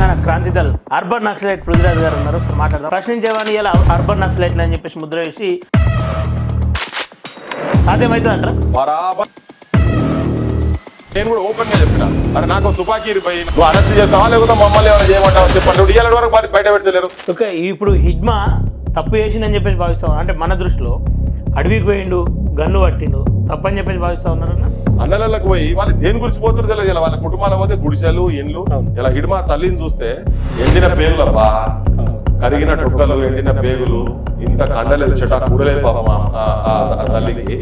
Telangana Kranti Dal urban naxalite Prithviraj గారు ఉన్నారు. ఒకసారి మాట్లాడదాం. ప్రశ్నించేవాడిని ఇలా అర్బన్ నక్సలైట్లు అని చెప్పేసి ముద్ర వేసి సాధ్యమవుతుంది అంటారా? బరాబర్. నేను కూడా ఓపెన్ గా చెప్పిన, అరే నాకు తుపాకీ పోయి నువ్వు అరెస్ట్ చేస్తావా లేకపోతే మమ్మల్ని ఏమైనా చేయమంటావు చెప్పండి. ఇయ్యాల వరకు బయట పెడతలేరు. ఓకే, ఇప్పుడు హిజ్మా తప్పు చేసిందని చెప్పేసి భావిస్తాం. అంటే మన దృష్టిలో అడవికి పోయిండు, గన్ను పట్టిండు, తప్పని చెప్పేసి భావిస్తా ఉన్నారన్న. అన్నలకు పోయి వాళ్ళు దేని గురించి పోతున్నారు తెలియదు. ఇలా వాళ్ళ కుటుంబాల పోతే గుడిసెలు ఇండ్లు. ఇలా హిడ్మా తల్లిని చూస్తే ఎండిన పేగులు అబ్బా, కరిగిన టొక్కలు, ఎండిన పేగులు, ఇంత కండలేదు చెట్ట కూడలేదు పాపం ఆ తల్లికి.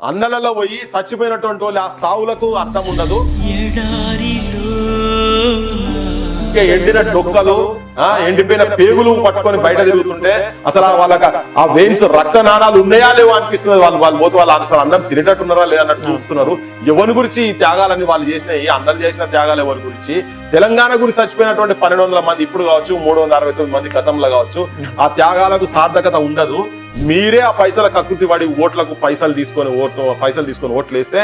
అన్నలలో పోయి చచ్చిపోయినటువంటి వాళ్ళు ఆ సావులకు అర్థం ఉండదు. ఎండిన డొక్కలు, ఎండిపోయిన పేగులు పట్టుకొని బయట తిరుగుతుంటే అసలు వాళ్ళకి ఆ వెయిన్స్ రక్త నాణాలు ఉన్నాయా లేవో అనిపిస్తుంది. వాళ్ళు పోతే వాళ్ళు అసలు అన్నం తినేటట్టున్నారా లేదన్నట్టు చూస్తున్నారు. ఎవరి గురించి ఈ త్యాగాలని వాళ్ళు చేసిన, ఈ అన్నలు చేసిన త్యాగాలు ఎవరి గురించి? తెలంగాణ గురించి చచ్చిపోయినటువంటి 1200 మంది ఇప్పుడు కావచ్చు, 369 మంది గతంలో కావచ్చు. ఆ త్యాగాలకు సార్థకత ఉండదు. మీరే ఆ పైసల కకృతి పడి ఓట్లకు పైసలు తీసుకొని ఓట్లు వేస్తే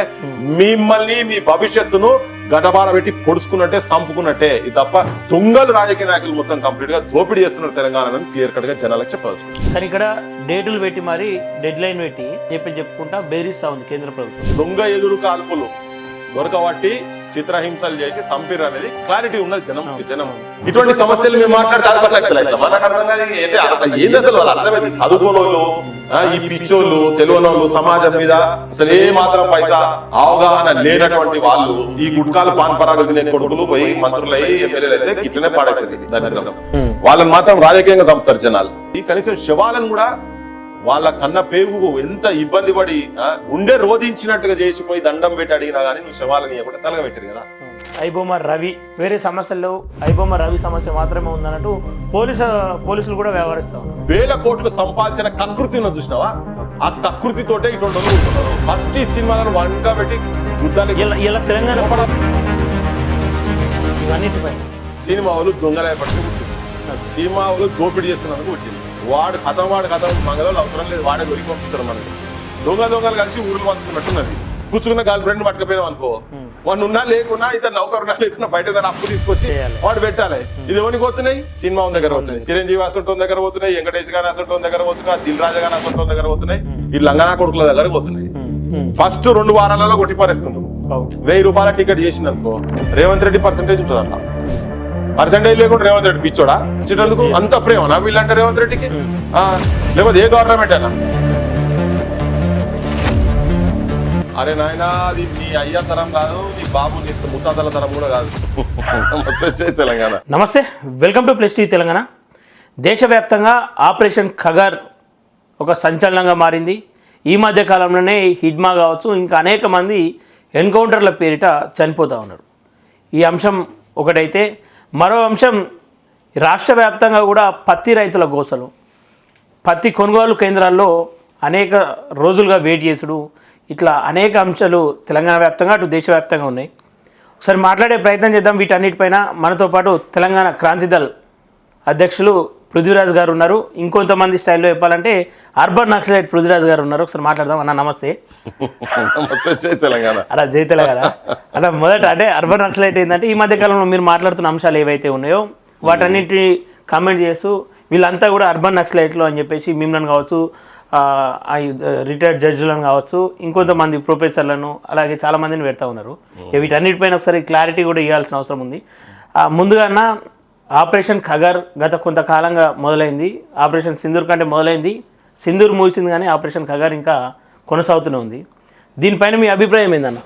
మిమ్మల్ని, మీ భవిష్యత్తును గడబార పెట్టి పొడుచుకున్నట్టే, సంపుకున్నట్టే. ఇది తప్ప దొంగలు రాజకీయ నాయకులు మొత్తం కంప్లీట్ గా దోపిడీ చేస్తున్నారు తెలంగాణ క్లియర్ కట్ గా జనాలకు చెప్పాల్సి. కానీ ఇక్కడ డేటులు పెట్టి మరి డెడ్ లైన్ పెట్టి చెప్పుకుంటా బెదిరిస్తా ఉంది కేంద్ర ప్రభుత్వం. దొంగ ఎదురు కాల్పులు దొరకబట్టి చిత్రహింసలు చేసి సంపిర్ అనేది క్లారిటీ ఉన్నది జనం. ఇటువంటి సమస్యలు మేము మాట్లాడితే ఏంది అసలు వాళ్ళు అర్థమైంది? చదువుకోనోళ్ళు, ఈ పిచ్చోళ్ళు, తెలియనోళ్ళు, సమాజం మీద అసలు ఏ మాత్రం పైసా అవగాహన లేనటువంటి వాళ్ళు ఈ గుట్కాలు పాన్ పరాగలు తినే కొడుకులు పోయి మంత్రులు అయ్యి ఎమ్మెల్యేలు అయితే గిట్లనే పాడైతుంది దరిద్రం. వాళ్ళని మాత్రం రాజకీయంగా చంపుతారు జనాలు. ఈ కనీసం శవాలను కూడా వాళ్ళ కన్న పేగు ఎంత ఇబ్బంది పడి ఉండే రోధించినట్టుగా చేసిపోయి దండం పెట్టి అడిగినా కానీ నువ్వు శవాలని కూడా తలగబెట్టారు కదా. ఐబొమ్మ రవి వేరే సమస్యలు, ఐబొమ్మ రవి సమస్య మాత్రమే ఉందన్నట్టు పోలీసులు కూడా వ్యవహరిస్తాం. వేల కోట్లు సంపాదించిన కకృతి ఉన్నది చూసినావా? ఆ కకృతితోటే ఇటువంటి వాళ్ళు ఉంటున్నారు. ఫస్ట్ ఈ సినిమాలను వంట పెట్టి ఇలా తెలంగాణ ఇవన్నిటిపై సినిమా వాళ్ళు దొంగలే పట్టుకు, సినిమా వాళ్ళు దోపిడీ చేస్తున్నందుకు పుట్టింది. వాడు కథం మంగళవాళ్ళు అవసరం లేదు, వాడే దొరికి పంపిస్తారు మనకి. దొంగలు కలిసి ఊళ్ళు పంచుకున్నట్టున్నది. కూర్చుకున్న గర్ల్ ఫ్రెండ్ పట్టుకపోయినాం అనుకో, వాడు ఉన్నా లేకున్నా, ఇతను నౌకరున్నా లేకున్నా బయట అప్పు తీసుకొచ్చి వాడు పెట్టాలి. ఇది ఎవరికి పోతున్నాయి? సినిమా దగ్గర పోతున్నాయి, చిరంజీవి అసంటోన్ దగ్గర పోతున్నాయి, వెంకటేష్ గాని అసంటోన్ దగ్గర పోతున్నాయి, దిల్ రాజా గాని అసంటోన్ దగ్గర పోతున్నాయి, ఈ లంగనా కొడుకుల దగ్గర పోతున్నాయి. ఫస్ట్ 2 వారాలలో కొట్టిపారేస్తున్నారు. 1000 రూపాయల టికెట్ చేసింది అనుకో, రేవంత్ రెడ్డి పర్సెంటేజ్ ఉంటుందంట. పర్సెంటేజ్ లేకుండా రేవంత్ రెడ్డి పిచ్చోడా? ఇచ్చేటందుకు అంత ప్రేమనా వీళ్ళంటే రేవంత్ రెడ్డికి? లేకపోతే ఏ గవర్నమెంట్ అయినా? అరే నాయనా, అది నీ అయ్య తరం కాదు, నీ బాబు నీ ముత్తాతల తరం కూడా కాదు. తెలంగాణ నమస్తే, welcome to plus TV Telangana. దేశవ్యాప్తంగా ఆపరేషన్ ఖగర్ ఒక సంచలనంగా మారింది. ఈ మధ్య కాలంలోనే హిడ్మా కావచ్చు, ఇంకా అనేక మంది ఎన్కౌంటర్ల పేరిట చనిపోతూ ఉన్నారు. ఈ అంశం ఒకటైతే, మరో అంశం రాష్ట్ర వ్యాప్తంగా కూడా పత్తి రైతుల గోసలు, పత్తి కొనుగోలు కేంద్రాల్లో అనేక రోజులుగా వెయిట్ చేసుడు, ఇట్లా అనేక అంశాలు తెలంగాణ వ్యాప్తంగా అటు దేశవ్యాప్తంగా ఉన్నాయి. ఒకసారి మాట్లాడే ప్రయత్నం చేద్దాం వీటన్నిటిపైన. మనతో పాటు తెలంగాణ క్రాంతి దళ్ అధ్యక్షులు పృథ్వీరాజ్ గారు ఉన్నారు. ఇంకొంతమంది స్టైల్లో చెప్పాలంటే అర్బన్ నక్సలైట్ పృథ్వీరాజ్ గారు ఉన్నారు. ఒకసారి మాట్లాడదాం. అన్న నమస్తే. తెలంగాణ అలా జై తెలంగాణ అలా. మొదట అంటే అర్బన్ నక్సలైట్ ఏంటంటే, ఈ మధ్య కాలంలో మీరు మాట్లాడుతున్న అంశాలు ఏవైతే ఉన్నాయో వాటన్నిటిని కామెంట్ చేస్తూ వీళ్ళంతా కూడా అర్బన్ నక్సలైట్లు అని చెప్పేసి మిమ్మల్ని కావచ్చు, రిటైర్డ్ జడ్జిలను కావచ్చు, ఇంకొంతమంది ప్రొఫెసర్లను, అలాగే చాలామందిని పెడతా ఉన్నారు. వీటన్నిటిపైన ఒకసారి క్లారిటీ కూడా ఇవ్వాల్సిన అవసరం ఉంది. ముందుగా ఆపరేషన్ ఖగర్ గత కొంతకాలంగా మొదలైంది. ఆపరేషన్ సింధూర్ కంటే మొదలైంది, సింధూర్ ముగిసింది, కానీ ఆపరేషన్ ఖగర్ ఇంకా కొనసాగుతూనే ఉంది. దీనిపైన మీ అభిప్రాయం ఏందన్న?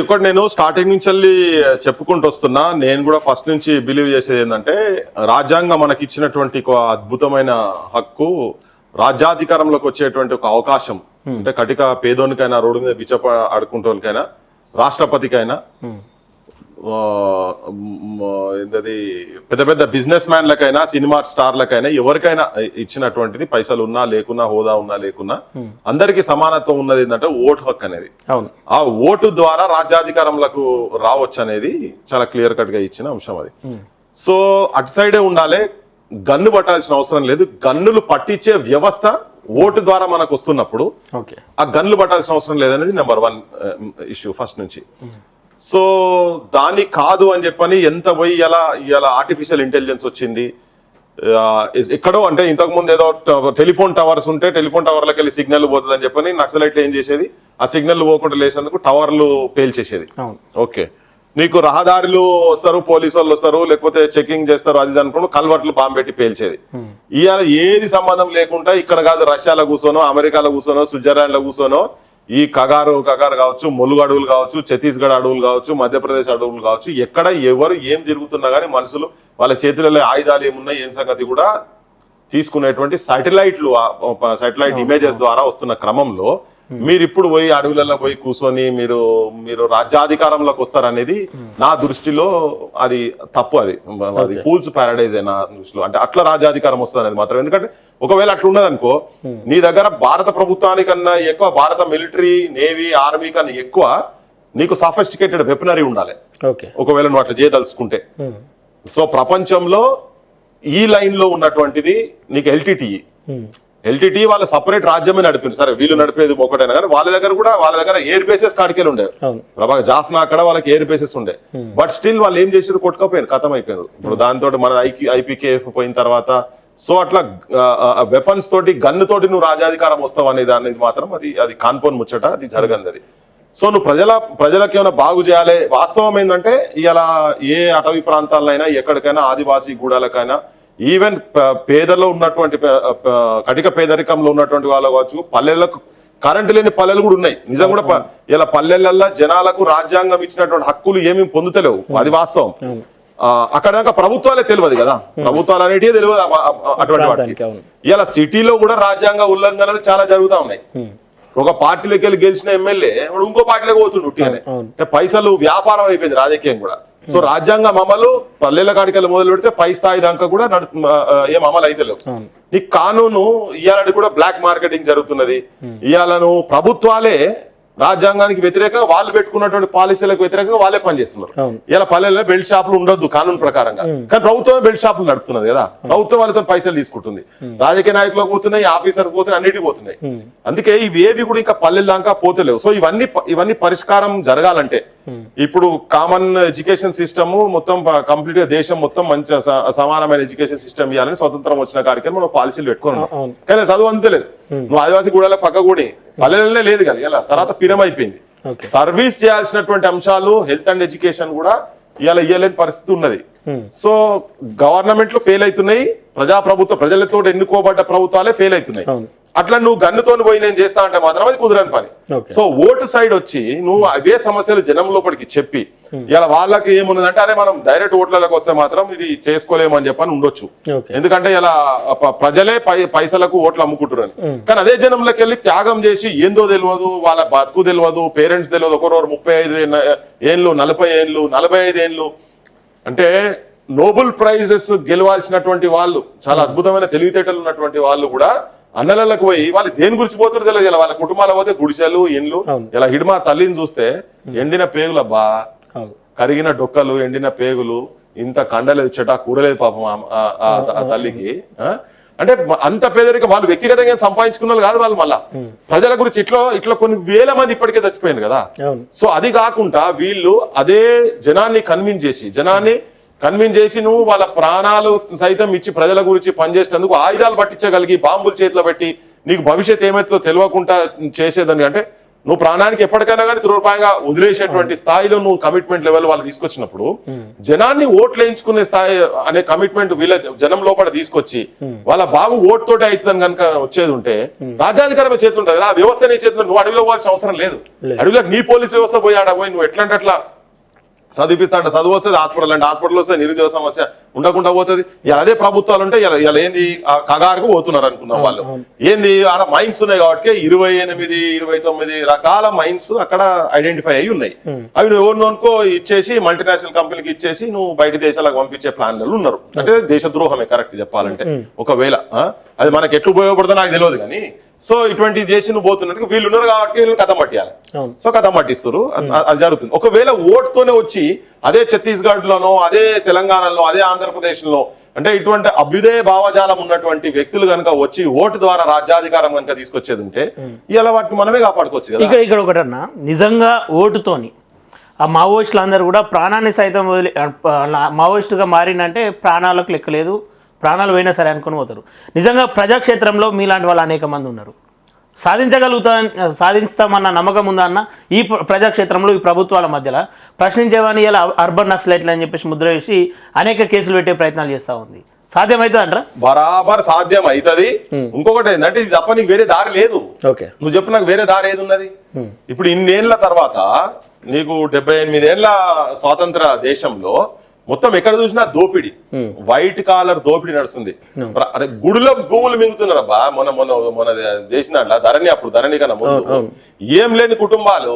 ఒకటి నేను స్టార్టింగ్ నుంచి వెళ్ళి చెప్పుకుంటూ వస్తున్నా, నేను కూడా ఫస్ట్ నుంచి బిలీవ్ చేసేది ఏంటంటే, రాజ్యాంగం మనకి ఇచ్చినటువంటి ఒక అద్భుతమైన హక్కు, రాజ్యాధికారంలోకి వచ్చేటువంటి ఒక అవకాశం. అంటే కటిక పేదోనికైనా, రోడ్డు మీద బిచ్చ ఆడుకుంటోనికైనా, రాష్ట్రపతికైనా ఏంటది పెద్ద పెద్ద బిజినెస్ మ్యాన్లకైనా సినిమా స్టార్లకైనా ఎవరికైనా ఇచ్చినటువంటిది, పైసలు ఉన్నా లేకున్నా, హోదా ఉన్నా లేకున్నా అందరికీ సమానత్వం ఉన్నది ఏంటంటే ఓటు హక్కు అనేది. ఆ ఓటు ద్వారా రాజ్యాధికారంలోకి రావచ్చు అనేది చాలా క్లియర్ కట్ గా ఇచ్చిన అంశం అది. సో అటు సైడే ఉండాలి, గన్ను పట్టాల్సిన అవసరం లేదు. గన్నులు పట్టించే వ్యవస్థ ఓటు ద్వారా మనకు వస్తున్నప్పుడు ఆ గన్నులు పట్టాల్సిన అవసరం లేదనేది నెంబర్ 1 ఇష్యూ ఫస్ట్ నుంచి. సో దాన్ని కాదు అని చెప్పని ఎంత పోయి ఇలా ఆర్టిఫిషియల్ ఇంటెలిజెన్స్ వచ్చింది ఎక్కడో, అంటే ఇంతకు ముందు ఏదో టెలిఫోన్ టవర్స్ ఉంటే టెలిఫోన్ టవర్లకు వెళ్ళి సిగ్నల్ పోతుంది అని చెప్పని నక్సలైట్లు ఏం చేసేది, ఆ సిగ్నల్ పోకుండా లేసేందుకు టవర్లు పేల్చేసేది. ఓకే, నీకు రహదారులు వస్తారు, పోలీసు వాళ్ళు వస్తారు, లేకపోతే చెకింగ్ చేస్తారు, అది అనుకుంటూ కల్వర్ట్లు బాంబు పెట్టి పేల్చేది. ఇవాళ ఏది సంబంధం లేకుండా ఇక్కడ కాదు రష్యాలో కూర్చోనో, అమెరికాలో కూర్చోనో, స్విట్జర్లాండ్ లో కూర్చోనో ఈ కగారు కావచ్చు, ములుగు అడవులు కావచ్చు, ఛత్తీస్గఢ్ అడవులు కావచ్చు, మధ్యప్రదేశ్ అడవులు కావచ్చు, ఎక్కడ ఎవరు ఏం తిరుగుతున్నా కానీ మనుషులు వాళ్ళ చేతులలో ఆయుధాలు ఏమున్నాయి ఏం సంగతి కూడా తీసుకునేటువంటి సాటిలైట్ ఇమేజెస్ ద్వారా వస్తున్న క్రమంలో మీరు ఇప్పుడు పోయి అడవులలో పోయి కూర్చొని మీరు రాజ్యాధికారంలోకి వస్తారనేది నా దృష్టిలో అది తప్పు. అది ఫూల్స్ ప్యారడైజ్ నా దృష్టిలో. అంటే అట్లా రాజ్యాధికారం వస్తుంది అనేది మాత్రం. ఎందుకంటే ఒకవేళ అట్లా ఉన్నదనుకో, నీ దగ్గర భారత ప్రభుత్వానికన్నా ఎక్కువ, భారత మిలిటరీ, నేవీ, ఆర్మీ కన్నా ఎక్కువ నీకు సఫిస్టికేటెడ్ వెపనరీ ఉండాలి ఒకవేళ నువ్వు అట్లా చేయదలుచుకుంటే. సో ప్రపంచంలో ఈ లైన్ లో ఉన్నటువంటిది నీకు ఎల్టీటీ వాళ్ళ సపరేట్ రాజ్యమే నడిపింది. సరే వీళ్ళు నడిపేది ఒకటైనా కానీ వాళ్ళ దగ్గర ఎయిర్ బేసెస్ కాడికెళ్ళి ఉండే, జాఫ్నా అక్కడ వాళ్ళకి ఎయిర్ బేసెస్ ఉండే. బట్ స్టిల్ వాళ్ళు ఏం చేసారు, కొట్టుకపోయారు, ఖతం అయిపోయారు. ఇప్పుడు దాంతో మన ఐపీకేఎఫ్ పోయిన తర్వాత సో అట్లా వెపన్స్ తోటి, గన్ను తోటి నువ్వు రాజ్యాధికారం వస్తావు అనేది మాత్రం అది కాన్పోన్ ముచ్చట, అది జరగంది అది. సో నువ్వు ప్రజలకు ఏమైనా బాగు చేయాలి. వాస్తవం ఏంటంటే ఇలా ఏ అటవీ ప్రాంతాలైనా, ఎక్కడికైనా, ఆదివాసీ గూడాలకైనా, ఈవెన్ పేదలో ఉన్నటువంటి కటిక పేదరికంలో ఉన్నటువంటి వాళ్ళు కావచ్చు, పల్లెలకు కరెంటు లేని పల్లెలు కూడా ఉన్నాయి. నిజం కూడా ఇలా పల్లెలల్లో జనాలకు రాజ్యాంగం ఇచ్చినటువంటి హక్కులు ఏమీ పొందుతలేవు, అది వాస్తవం. అక్కడ దాకా ప్రభుత్వాలే తెలియదు కదా, ప్రభుత్వాలు అనేటివి తెలియదు అటువంటి వాటికి. ఇలా సిటీలో కూడా రాజ్యాంగ ఉల్లంఘనలు చాలా జరుగుతూ ఉన్నాయి. ఒక పార్టీలోకి వెళ్ళి గెలిచిన ఎమ్మెల్యే ఇంకో పార్టీలోకి పోతుండు ఉట్టిగానే. అంటే పైసలు వ్యాపారం అయిపోయింది రాజకీయం కూడా. సో రాజ్యాంగం అమలు పల్లెల కాడికలు మొదలు పెడితే పై స్థాయి దాకా కూడా ఏం అమలు అయితే లేవు. ఈ కానూను ఇవాళ కూడా బ్లాక్ మార్కెటింగ్ జరుగుతున్నది. ఇవాళను ప్రభుత్వాలే రాజ్యాంగానికి వ్యతిరేకంగా వాళ్ళు పెట్టుకున్నటువంటి పాలసీలకు వ్యతిరేకంగా వాళ్ళే పనిచేస్తున్నారు. ఇలా పల్లెల్లో బెల్ట్ షాపులు ఉండొద్దు కానూన్ ప్రకారంగా, కానీ ప్రభుత్వమే బెల్ట్ షాపులు నడుపుతున్నది కదా. ప్రభుత్వం వాళ్ళతో పైసలు తీసుకుంటుంది, రాజకీయ నాయకులకు పోతున్నాయి, ఆఫీసర్స్ పోతున్నాయి, అన్నిటికీ పోతున్నాయి. అందుకే ఇవేవి కూడా ఇంకా పల్లెల దాకా పోతలేవు. సో ఇవన్నీ పరిష్కారం జరగాలంటే ఇప్పుడు కామన్ ఎడ్యుకేషన్ సిస్టమ్ మొత్తం కంప్లీట్ గా దేశం మొత్తం మంచి సమానమైన ఎడ్యుకేషన్ సిస్టమ్ ఇవ్వాలని స్వతంత్రం వచ్చిన కాడికి మనం పాలసీలు పెట్టుకున్నాం. కానీ చదువు అంతే లేదు. నువ్వు ఆదివాసీ గూడాల పక్క కూడా పల్లెలనే లేదు కదా, ఇలా తర్వాత పిరమైపోయింది. సర్వీస్ చేయాల్సినటువంటి అంశాలు, హెల్త్ అండ్ ఎడ్యుకేషన్ కూడా ఇలా ఇయ్యలేని పరిస్థితి ఉన్నది. సో గవర్నమెంట్లు ఫెయిల్ అవుతున్నాయి, ప్రజలతో ఎన్నుకోబడ్డ ప్రభుత్వాలే ఫెయిల్ అవుతున్నాయి. అట్లా నువ్వు గన్నుతో పోయి నేను చేస్తా అంటే మాత్రం అది కుదరని పని. సో ఓటు సైడ్ వచ్చి నువ్వు అవే సమస్యలు జనం లోపలికి చెప్పి ఇలా వాళ్ళకి ఏమున్నదంటే అరే మనం డైరెక్ట్ ఓట్లలోకి వస్తే మాత్రం ఇది చేసుకోలేము అని చెప్పని ఉండొచ్చు. ఎందుకంటే ఇలా ప్రజలే పైసలకు ఓట్లు అమ్ముకుంటున్నారు. కానీ అదే జనంలోకి వెళ్ళి త్యాగం చేసి ఏందో తెలియదు, వాళ్ళ బతుకు తెలియదు, పేరెంట్స్ తెలియదు, ఒకరోజు 35 ఏళ్ళు 40 ఏళ్ళు 45 ఏళ్ళు అంటే నోబెల్ ప్రైజెస్ గెలవాల్సినటువంటి వాళ్ళు, చాలా అద్భుతమైన తెలివితేటలు ఉన్నటువంటి వాళ్ళు కూడా అన్నలకు పోయి వాళ్ళు దేని గురించి పోతారు తెలియదు. ఇలా వాళ్ళ కుటుంబాలు పోతే గుడిసెలు, ఇండ్లు. ఇలా హిడ్మా తల్లిని చూస్తే ఎండిన పేగులు, అబ్బా కరిగిన డొక్కలు, ఎండిన పేగులు, ఇంత కండలేదు, చెటా కూరలేదు పాపం ఆ తల్లికి. అంటే అంత పేదరికం. వాళ్ళు వ్యక్తిగతంగా సంపాదించుకున్న వాళ్ళు కాదు, వాళ్ళు మళ్ళా ప్రజల గురించి ఇట్లా కొన్ని వేల మంది ఇప్పటికే చచ్చిపోయింది కదా. సో అది కాకుండా వీళ్ళు అదే జనాన్ని కన్విన్స్ చేసి నువ్వు వాళ్ళ ప్రాణాలు సైతం ఇచ్చి ప్రజల గురించి పనిచేసేందుకు ఆయుధాలు పట్టించగలిగి బాంబులు చేతిలో పెట్టి నీకు భవిష్యత్ ఏమైతుందో తెలియకుండా చేసేదని, అంటే నువ్వు ప్రాణానికి ఎప్పటికైనా కానీ తురపాయంగా వదిలేసేటువంటి స్థాయిలో నువ్వు కమిట్మెంట్ లెవెల్ వాళ్ళు తీసుకొచ్చినప్పుడు జనాన్ని ఓట్లు వేయించుకునే స్థాయి అనే కమిట్మెంట్ వీళ్ళ జనం లోపల తీసుకొచ్చి వాళ్ళ బాగు ఓటు తోటి అవుతుందని కనుక వచ్చేది ఉంటే రాజ్యాధికారమే చేతి ఉంటుంది. ఆ వ్యవస్థ నీ చేతిలో, నువ్వు అడవిలో పోవాల్సిన అవసరం లేదు. అడవిలోకి నీ పోలీస్ వ్యవస్థ పోయి నువ్వు ఎట్లంటే అట్లా చదివిపిస్తా అంటే చదువు వస్తుంది, హాస్పిటల్ అంటే హాస్పిటల్ వస్తే నిరుద్యోగ సమస్య ఉండకుండా పోతుంది. ఇలా అదే ప్రభుత్వాలు ఉంటే ఇలా ఏంది కగారుకు పోతున్నారు అనుకుందాం వాళ్ళు. ఏంది ఆడ మైన్స్ ఉన్నాయి కాబట్టి 28, 29 రకాల మైన్స్ అక్కడ ఐడెంటిఫై అయి ఉన్నాయి. అవి నువ్వు ఎవరినోనుకో ఇచ్చేసి మల్టీనేషనల్ కంపెనీకి ఇచ్చేసి నువ్వు బయట దేశాలకు పంపించే ప్లాన్లు ఉన్నారు. అంటే దేశద్రోహమే కరెక్ట్ చెప్పాలంటే. ఒకవేళ అది మనకి ఎట్లు ఉపయోగపడుతుందో నాకు తెలియదు కానీ సో ఇటువంటి చేసి నువ్వు పోతున్నట్టు వీళ్ళు ఉన్నారు కాబట్టి వీళ్ళు కథం పట్టియాలి. సో కథం పట్టిస్తారు, అది జరుగుతుంది. ఒకవేళ ఓటుతోనే వచ్చి అదే ఛత్తీస్గఢ్ లోనో అదే తెలంగాణలో అదే ఆంధ్రప్రదేశ్ లో అంటే ఇటువంటి అభ్యుదయ భావజాలం ఉన్నటువంటి వ్యక్తులు కనుక వచ్చి ఓటు ద్వారా రాజ్యాధికారం కనుక తీసుకొచ్చేది ఉంటే ఇలా వాటిని మనమే కాపాడుకోవచ్చు కదా. ఇక్కడ ఒకటన్నా నిజంగా ఓటుతోని ఆ మావోయిస్టులు అందరూ కూడా ప్రాణాన్ని సైతం వదిలి మావోయిస్టుగా మారినంటే ప్రాణాలకు లెక్కలేదు, ప్రాణాలు పోయినా సరే అనుకుని పోతారు. నిజంగా ప్రజాక్షేత్రంలో మీలాంటి వాళ్ళు అనేక మంది ఉన్నారు. సాధిస్తామన్న నమ్మకం ఉందా అన్న? ఈ ప్రజాక్షేత్రంలో ఈ ప్రభుత్వాల మధ్యలో ప్రశ్నించేవాని ఇలా అర్బన్ నక్సలైట్లు అని చెప్పేసి ముద్ర వేసి అనేక కేసులు పెట్టే ప్రయత్నాలు చేస్తూ ఉంది. సాధ్యమవుతుంది అంటారా? బరాబర్ సాధ్యం అవుతుంది. ఇంకొకటి ఏంటంటే ఇది తప్ప నీకు వేరే దారి లేదు. నువ్వు చెప్పు నాకు వేరే దారి ఏది ఉన్నది? ఇప్పుడు ఇన్నేళ్ల తర్వాత నీకు 78 ఏళ్ల స్వాతంత్ర దేశంలో మొత్తం ఎక్కడ చూసినా దోపిడి, వైట్ కాలర్ దోపిడి నడుస్తుంది. గుడిలో భూములు మింగుతున్నారబ్బా. మొన్న చేసిన ధరణి కన్నా ముందు ఏం లేని కుటుంబాలు,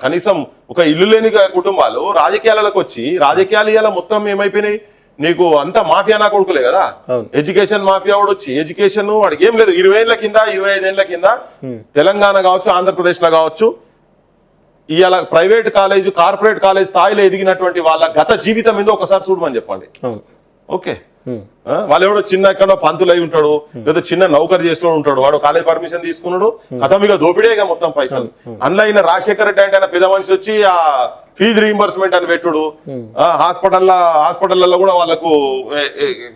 కనీసం ఒక ఇల్లు లేని కుటుంబాలు రాజకీయాలకు వచ్చి రాజకీయాలు ఇలా మొత్తం ఏమైపోయినాయి? నీకు అంతా మాఫియా నా కొడుకులే కదా. ఎడ్యుకేషన్ మాఫియా వాడు వచ్చి ఎడ్యుకేషన్ వాడికి ఏం లేదు. 20 ఏళ్ల కింద 25 ఏళ్ల కింద తెలంగాణ కావచ్చు ఆంధ్రప్రదేశ్ లో కావచ్చు ఇవాళ ప్రైవేట్ కాలేజ్ కార్పొరేట్ కాలేజ్ స్థాయిలో ఎదిగినటువంటి వాళ్ళ గత జీవితం మీద ఒకసారి చూడమని చెప్పండి. ఓకే, వాళ్ళు ఎవడో చిన్న ఎక్కడో పంతులు అయి ఉంటాడు, లేదా చిన్న నౌకరు చేస్తూ ఉంటాడు, వాడు కాలేజ్ పర్మిషన్ తీసుకున్నాడు, కథమిగా దోపిడేగా మొత్తం పైసలు. అందులో అయిన రాజశేఖర రెడ్డి అంటే పెద్ద మనిషి వచ్చి ఆ ఫీజు రీయింబర్స్మెంట్ అని పెట్టుడు, హాస్పిటల్లో కూడా వాళ్ళకు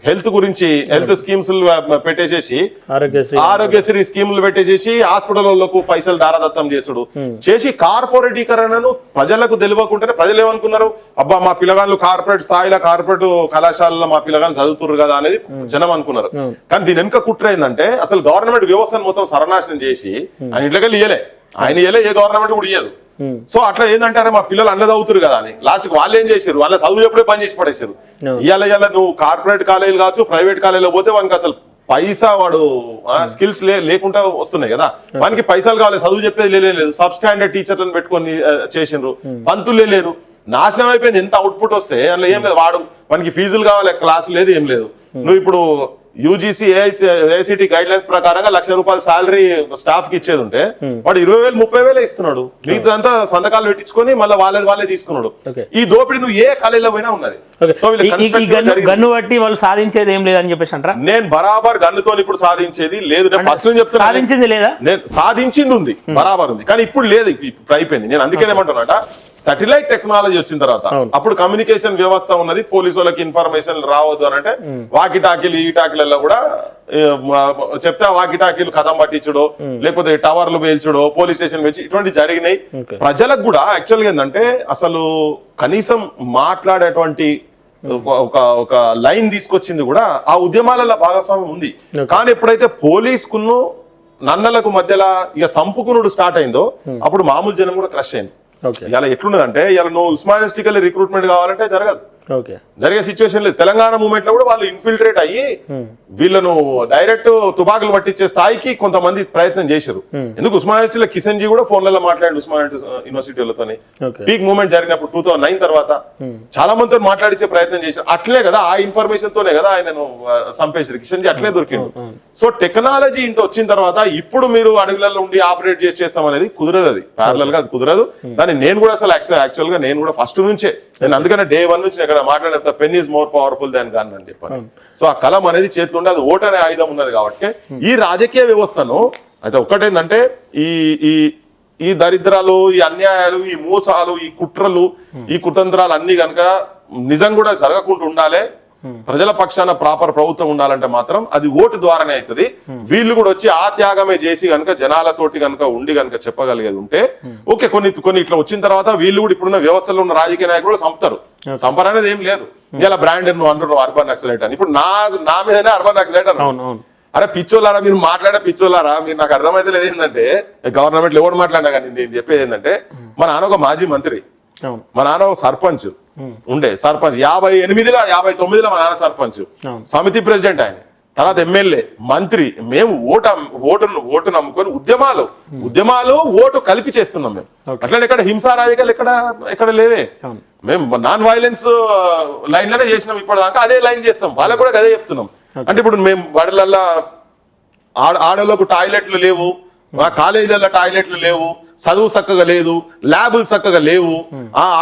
హెల్త్ గురించి హెల్త్ స్కీమ్స్ పెట్టేసేసి ఆరోగ్యశ్రీ స్కీములు పెట్టేసేసి హాస్పిటల్లకు పైసలు దారాదత్తం చేసుడు చేసి కార్పొరేటీకరణను ప్రజలకు తెలియకుంటేనే ప్రజలు ఏమనుకున్నారు? అబ్బా మా పిల్లగాళ్ళు కార్పొరేట్ స్థాయిలో కార్పొరేట్ కళాశాలలో మా పిల్లగాళ్ళు చదువుతున్నారు కదా అనేది జనం అనుకున్నారు. కానీ దీని వెనుక కుట్ర ఏంటంటే అసలు గవర్నమెంట్ వ్యవస్థను మొత్తం సర్వనాశనం చేసి ఆయన ఇంట్లోకి ఇయ్యలే, ఆయన ఇయ్యలే, ఏ గవర్నమెంట్ కూడా ఇయ్యదు. సో అట్లా ఏంటంటారే మా పిల్లలు అన్నది అవుతారు కదా అని లాస్ట్ వాళ్ళు ఏం చేశారు? వాళ్ళ చదువు ఎప్పుడే పని చేసి పడేశారు. ఇవాళ నువ్వు కార్పొరేట్ కాలేజీలు కావచ్చు ప్రైవేట్ కాలేజీలో పోతే వానికి అసలు పైసా వాడు స్కిల్స్ లేకుండా వస్తున్నాయి కదా. వానికి పైసలు కావాలి, చదువు చెప్పేది లేదు. సబ్ స్టాండర్డ్ టీచర్లను పెట్టుకొని చేసిండ్రు, పంతులే లేరు. నాశనం అయిపోయింది. ఎంత అవుట్పుట్ వస్తే అందులో ఏం లేదు. వాడు వానికి ఫీజులు కావాలి, క్లాస్ లేదు, ఏం లేదు. నువ్వు ఇప్పుడు యూజీసీ ఏఐసిటి గైడ్ లైన్స్ ప్రకారంగా ₹1,00,000 సాలరీ స్టాఫ్ కి ఇచ్చేది ఉంటే వాడు 20,000 30,000 ఇస్తున్నాడు. మిగతాదంతా సంతకాలు పెట్టించుకొని మళ్ళీ వాళ్ళే తీసుకున్నాడు. ఈ దోపిడీ నువ్వు ఏ కాలేజీలో పోయినా ఉన్నది. సో గన్ను బట్టి వాళ్ళు సాధించేది ఏం లేదని చెప్పేసి అంటారా? నేను బరాబర్ గన్నుతో ఇప్పుడు సాధించేది లేదు. నేను ఫస్ట్ చెప్తున్నా సాధించింది లేదా? నేను సాధించింది ఉంది, బరాబర్ ఉంది, కానీ ఇప్పుడు లేదు, ఇప్పుడు అయిపోయింది. నేను అందుకేనేమంటున్నాట సాటిలైట్ టెక్నాలజీ వచ్చిన తర్వాత అప్పుడు కమ్యూనికేషన్ వ్యవస్థ ఉన్నది. పోలీసు వాళ్ళకి ఇన్ఫర్మేషన్ రావద్దు అని అంటే వాకి టాకీలు ఈ టాకీలలో కూడా చెప్తే వాకి టాకీలు కథం పట్టించడో లేకపోతే టవర్లు పేల్చడో పోలీస్ స్టేషన్ పెంచి ఇటువంటి జరిగినాయి. ప్రజలకు కూడా యాక్చువల్గా ఏంటంటే అసలు కనీసం మాట్లాడేటువంటి ఒక లైన్ తీసుకొచ్చింది కూడా ఆ ఉద్యమాలలో భాగస్వామ్యం ఉంది. కానీ ఎప్పుడైతే పోలీసుకును నన్నలకు మధ్యలో ఇక సంపుకునుడు స్టార్ట్ అయిందో అప్పుడు మామూలు జనం కూడా క్రష్ అయింది. ఇలా ఎట్లున్నదంటే ఇలా నువ్వు ఉస్మానిస్టికల్ రిక్రూట్మెంట్ కావాలంటే జరగదు, జరిగే సిచ్యువేషన్ లేదు. తెలంగాణ మూవ్మెంట్ లో కూడా వాళ్ళు ఇన్ఫిల్ట్రేట్ అయ్యి వీళ్ళను డైరెక్ట్ తుపాకులు పట్టించే స్థాయికి కొంతమంది ప్రయత్నం చేశారు. ఎందుకు ఉస్మానిస్టీలో కిషన్ జీ కూడా ఫోన్లలో మాట్లాడి ఉస్మానియా యూనివర్సిటీలతో పీక్ మూవ్మెంట్ జరిగినప్పుడు 2009 తర్వాత చాలా మందితో మాట్లాడించే ప్రయత్నం చేశారు. అట్లే కదా ఆ ఇన్ఫర్మేషన్ తోనే కదా ఆయనను చంపేశారు. కిషన్ జీ అట్లే దొరికిండు. సో టెక్నాలజీ ఇంత వచ్చిన తర్వాత ఇప్పుడు మీరు అడవులలో ఉండి ఆపరేట్ చేస్తాం అనేది కుదరదు, అది ప్యారలల్ గా అది కుదరదు. దాన్ని నేను కూడా అసలు యాక్చువల్ గా నేను కూడా ఫస్ట్ నుంచే నేను అందుకనే day 1 నుంచి ఇక్కడ మాట్లాడేంత pen is more powerful than gun అని చెప్పాను. సో ఆ కలం అనేది చేతిలో ఉండే, అది ఓటు అనే ఆయుధం ఉన్నది కాబట్టి ఈ రాజకీయ వ్యవస్థను అయితే ఒక్కటేందంటే ఈ దరిద్రాలు, ఈ అన్యాయాలు, ఈ మోసాలు, ఈ కుట్రలు, ఈ కుతంత్రాలు అన్ని కనుక నిజం కూడా జరగకుండా ఉండాలి, ప్రజల పక్షాన ప్రాపర్ ప్రభుత్వం ఉండాలంటే మాత్రం అది ఓటు ద్వారానే అవుతుంది. వీళ్ళు కూడా వచ్చి ఆ త్యాగమే చేసి కనుక జనాలతోటి కనుక ఉండి కనుక చెప్పగలిగేది ఉంటే ఓకే. కొన్ని ఇట్లా వచ్చిన తర్వాత వీళ్ళు కూడా ఇప్పుడున్న వ్యవస్థలో ఉన్న రాజకీయ నాయకులు సంపుతారు. సంపర్ అనేది ఏం లేదు. ఇలా బ్రాండ్ నువ్వు అంటున్నావు అర్బన్ నక్సలైట్ అని. ఇప్పుడు నా మీదనే అర్బన్ నక్సలైట్ అన్నాను. అరే పిచ్చోలారా, మీరు మాట్లాడే పిచ్చోలారా, మీరు నాకు అర్థమైతే లేదు ఏంటంటే గవర్నమెంట్ ఎవరు మాట్లాడినా కానీ నేను చెప్పేది ఏంటంటే మా నాన్న ఒక మాజీ మంత్రి, అవును. మా నాన్న ఒక సర్పంచ్ ఉండే సర్పంచ్ 58లో 59లో మా నాన్న సర్పంచ్, అవును. సమితి ప్రెసిడెంట్ ఆయన, తర్వాత ఎమ్మెల్యే, మంత్రి. మేము ఓటు నమ్ముకొని ఉద్యమాలు ఓటు కలిపి చేస్తున్నాం మేము. అట్లనే ఇక్కడ హింసా రాజకీయాలు ఎక్కడ లేవే. మేము నాన్ వైలెన్స్ లైన్ లోనే చేసినాం ఇప్పటిదాకా, అదే లైన్ చేస్తాం. వాళ్ళకి కూడా అదే చెప్తున్నాం. అంటే ఇప్పుడు మేము బడులల్లో ఆడలకు టాయిలెట్లు లేవు, మా కాలేజీలలో టాయిలెట్లు లేవు, చదువు చక్కగా లేదు, ల్యాబులు చక్కగా లేవు,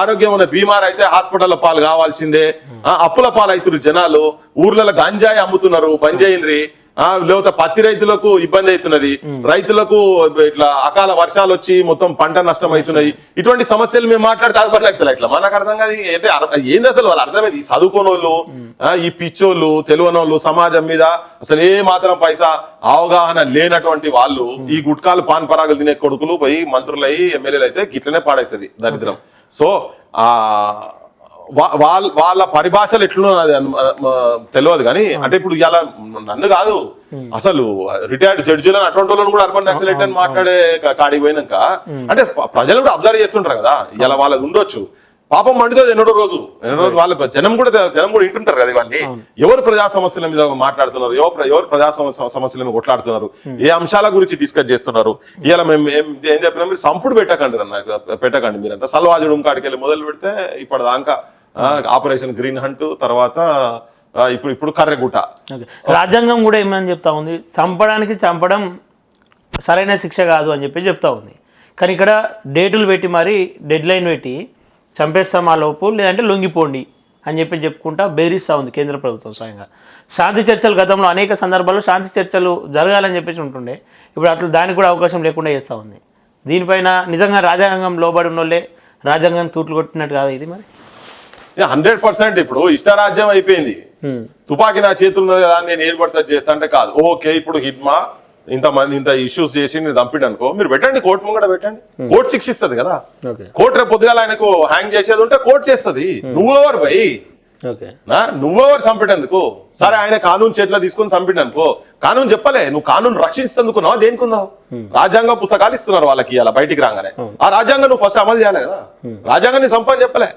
ఆరోగ్యం ఉన్న బీమార్ అయితే హాస్పిటల్ పాలు కావాల్సిందే, అప్పుల పాలు అవుతున్నారు జనాలు, ఊర్లలో గంజాయి అమ్ముతున్నారు, బంద్ చేయండి. లేకపోతే పత్తి రైతులకు ఇబ్బంది అవుతున్నది, రైతులకు ఇట్లా అకాల వర్షాలు వచ్చి మొత్తం పంట నష్టం అవుతున్నాయి. ఇటువంటి సమస్యలు మేము మాట్లాడితే అసలు ఇట్లా మనకు అర్థం కాదు. ఏంది అసలు వాళ్ళు అర్థమైంది? చదువుకోని వాళ్ళు, ఈ పిచ్చోళ్ళు, తెలియనోళ్ళు, సమాజం మీద అసలు ఏ మాత్రం పైసా అవగాహన లేనటువంటి వాళ్ళు ఈ గుట్కాలు పాన్ పరాగులు తినే కొడుకులు పోయి మంత్రులయ్యి ఎమ్మెల్యేలు అయితే గిట్లనే పాడైతుంది దరిద్రం. సో వాళ్ళ పరిభాషలు ఎట్లున్నో అది తెలియదు కానీ, అంటే ఇప్పుడు ఇలా నన్ను కాదు అసలు రిటైర్డ్ జడ్జిలను అటువంటి వాళ్ళని కూడా అర్బన్ నక్సలైట్ అని మాట్లాడే కాడికి పోయినాక అంటే ప్రజలు కూడా అబ్జర్వ్ చేస్తుంటారు కదా, ఇలా వాళ్ళది ఉండొచ్చు. పాపం మండుతుంది ఎన్నో రోజు వాళ్ళ జనం కూడా వింటుంటారు కదా ఇవన్నీ. ఎవరు ప్రజా సమస్యల మీద మాట్లాడుతున్నారు, ఎవరు ప్రజా సమస్యల మీద కొట్లాడుతున్నారు, ఏ అంశాల గురించి డిస్కస్ చేస్తున్నారు. ఇలా మేము ఏం చెప్పినా, మీరు సంపుడు పెట్టకండి మీరంతా సల్వాజుడు కాడికి వెళ్ళి మొదలు పెడితే ఇప్పటిదాకా ఆపరేషన్ గ్రీన్ హంట్, తర్వాత ఇప్పుడు కర్రెగుట్ట. రాజ్యాంగం కూడా ఏమని చెప్తా ఉంది, చంపడం సరైన శిక్ష కాదు అని చెప్తా ఉంది. కానీ ఇక్కడ డేటులు పెట్టి మరి డెడ్ లైన్ పెట్టి చంపేస్తాం ఆ లోపు, లేదంటే లొంగిపోండి అని చెప్పుకుంటా బెదిరిస్తూ ఉంది కేంద్ర ప్రభుత్వం స్వయంగా. శాంతి చర్చలు గతంలో అనేక సందర్భాల్లో శాంతి చర్చలు జరగాలని చెప్పేసి ఉంటుండే, ఇప్పుడు అట్లా దానికి కూడా అవకాశం లేకుండా చేస్తూ ఉంది. దీనిపైన నిజంగా రాజ్యాంగం లోబడి ఉన్నోళ్ళే రాజ్యాంగం తూట్లు కొట్టినట్టు కాదు ఇది మరి? 100% ఇప్పుడు ఇష్టరాజ్యం అయిపోయింది. తుపాకీ నా చేతులు ఉన్నది కదా, నేను ఏది పడితే చేస్తా అంటే కాదు. ఓకే, ఇప్పుడు హిడ్మా ఇంత ఇష్యూస్ చేసి నేను చంపిడు అనుకో, మీరు పెట్టండి, కోర్టు ముంగట పెట్టండి, కోర్టు శిక్షిస్తుంది కదా. కోర్టు రేపు పొద్దుగాల ఆయనకు హ్యాంగ్ చేసేది ఉంటే కోర్టు చేస్తుంది. నువ్వెవరు భయ్? నువ్వెవరు చంపేటందుకు? సరే, ఆయన కానూన్ చేతిలో తీసుకుని చంపిడు అనుకో, కానూన్ చెప్పలే, నువ్వు కానూన్ రక్షించేందుకున్నావా, దేనికున్నావు? రాజ్యాంగ పుస్తకాలు ఇస్తున్నారు వాళ్ళకి ఇలా బయటికి రాగానే, ఆ రాజ్యాంగం నువ్వు ఫస్ట్ అమలు చేయాలి కదా. రాజ్యాంగాన్ని చంపని చెప్పలే.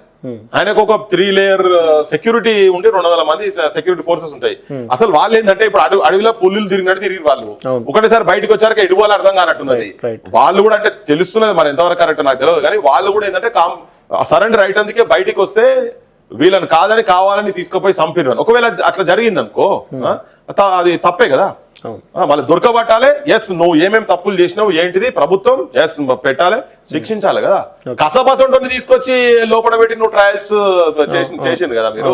ఆయనకు ఒక 3 లేయర్ సెక్యూరిటీ ఉంటే 200 మంది సెక్యూరిటీ ఫోర్సెస్ ఉంటాయి. అసలు వాళ్ళు ఏంటంటే ఇప్పుడు అడవిలో పుల్లులు తిరిగినట్టు తిరిగి వాళ్ళు ఒకటేసారి బయటకు వచ్చాక ఎటుపోవాలి అర్థం కానట్టున్నది. వాళ్ళు కూడా అంటే తెలుస్తున్నది మరి ఎంతవరకు కరెక్ట్ నాకు తెలియదు, కానీ వాళ్ళు కూడా ఏంటంటే సరెండర్ రైట్ అందుకే బయటికి వస్తే వీళ్ళని కావాలని తీసుకుపోయి చంపిరు. ఒకవేళ అట్లా జరిగింది అనుకో, అది తప్పే కదా. వాళ్ళు దొరకబట్టాలి. ఎస్, నువ్వు ఏమేమి తప్పులు చేసినావు ఏంటిది ప్రభుత్వం ఎస్ పెట్టాలి, శిక్షించాలి కదా. కసబసంటోని తీసుకొచ్చి లోపల పెట్టి నువ్వు ట్రయల్స్ చేసింది కదా మీరు.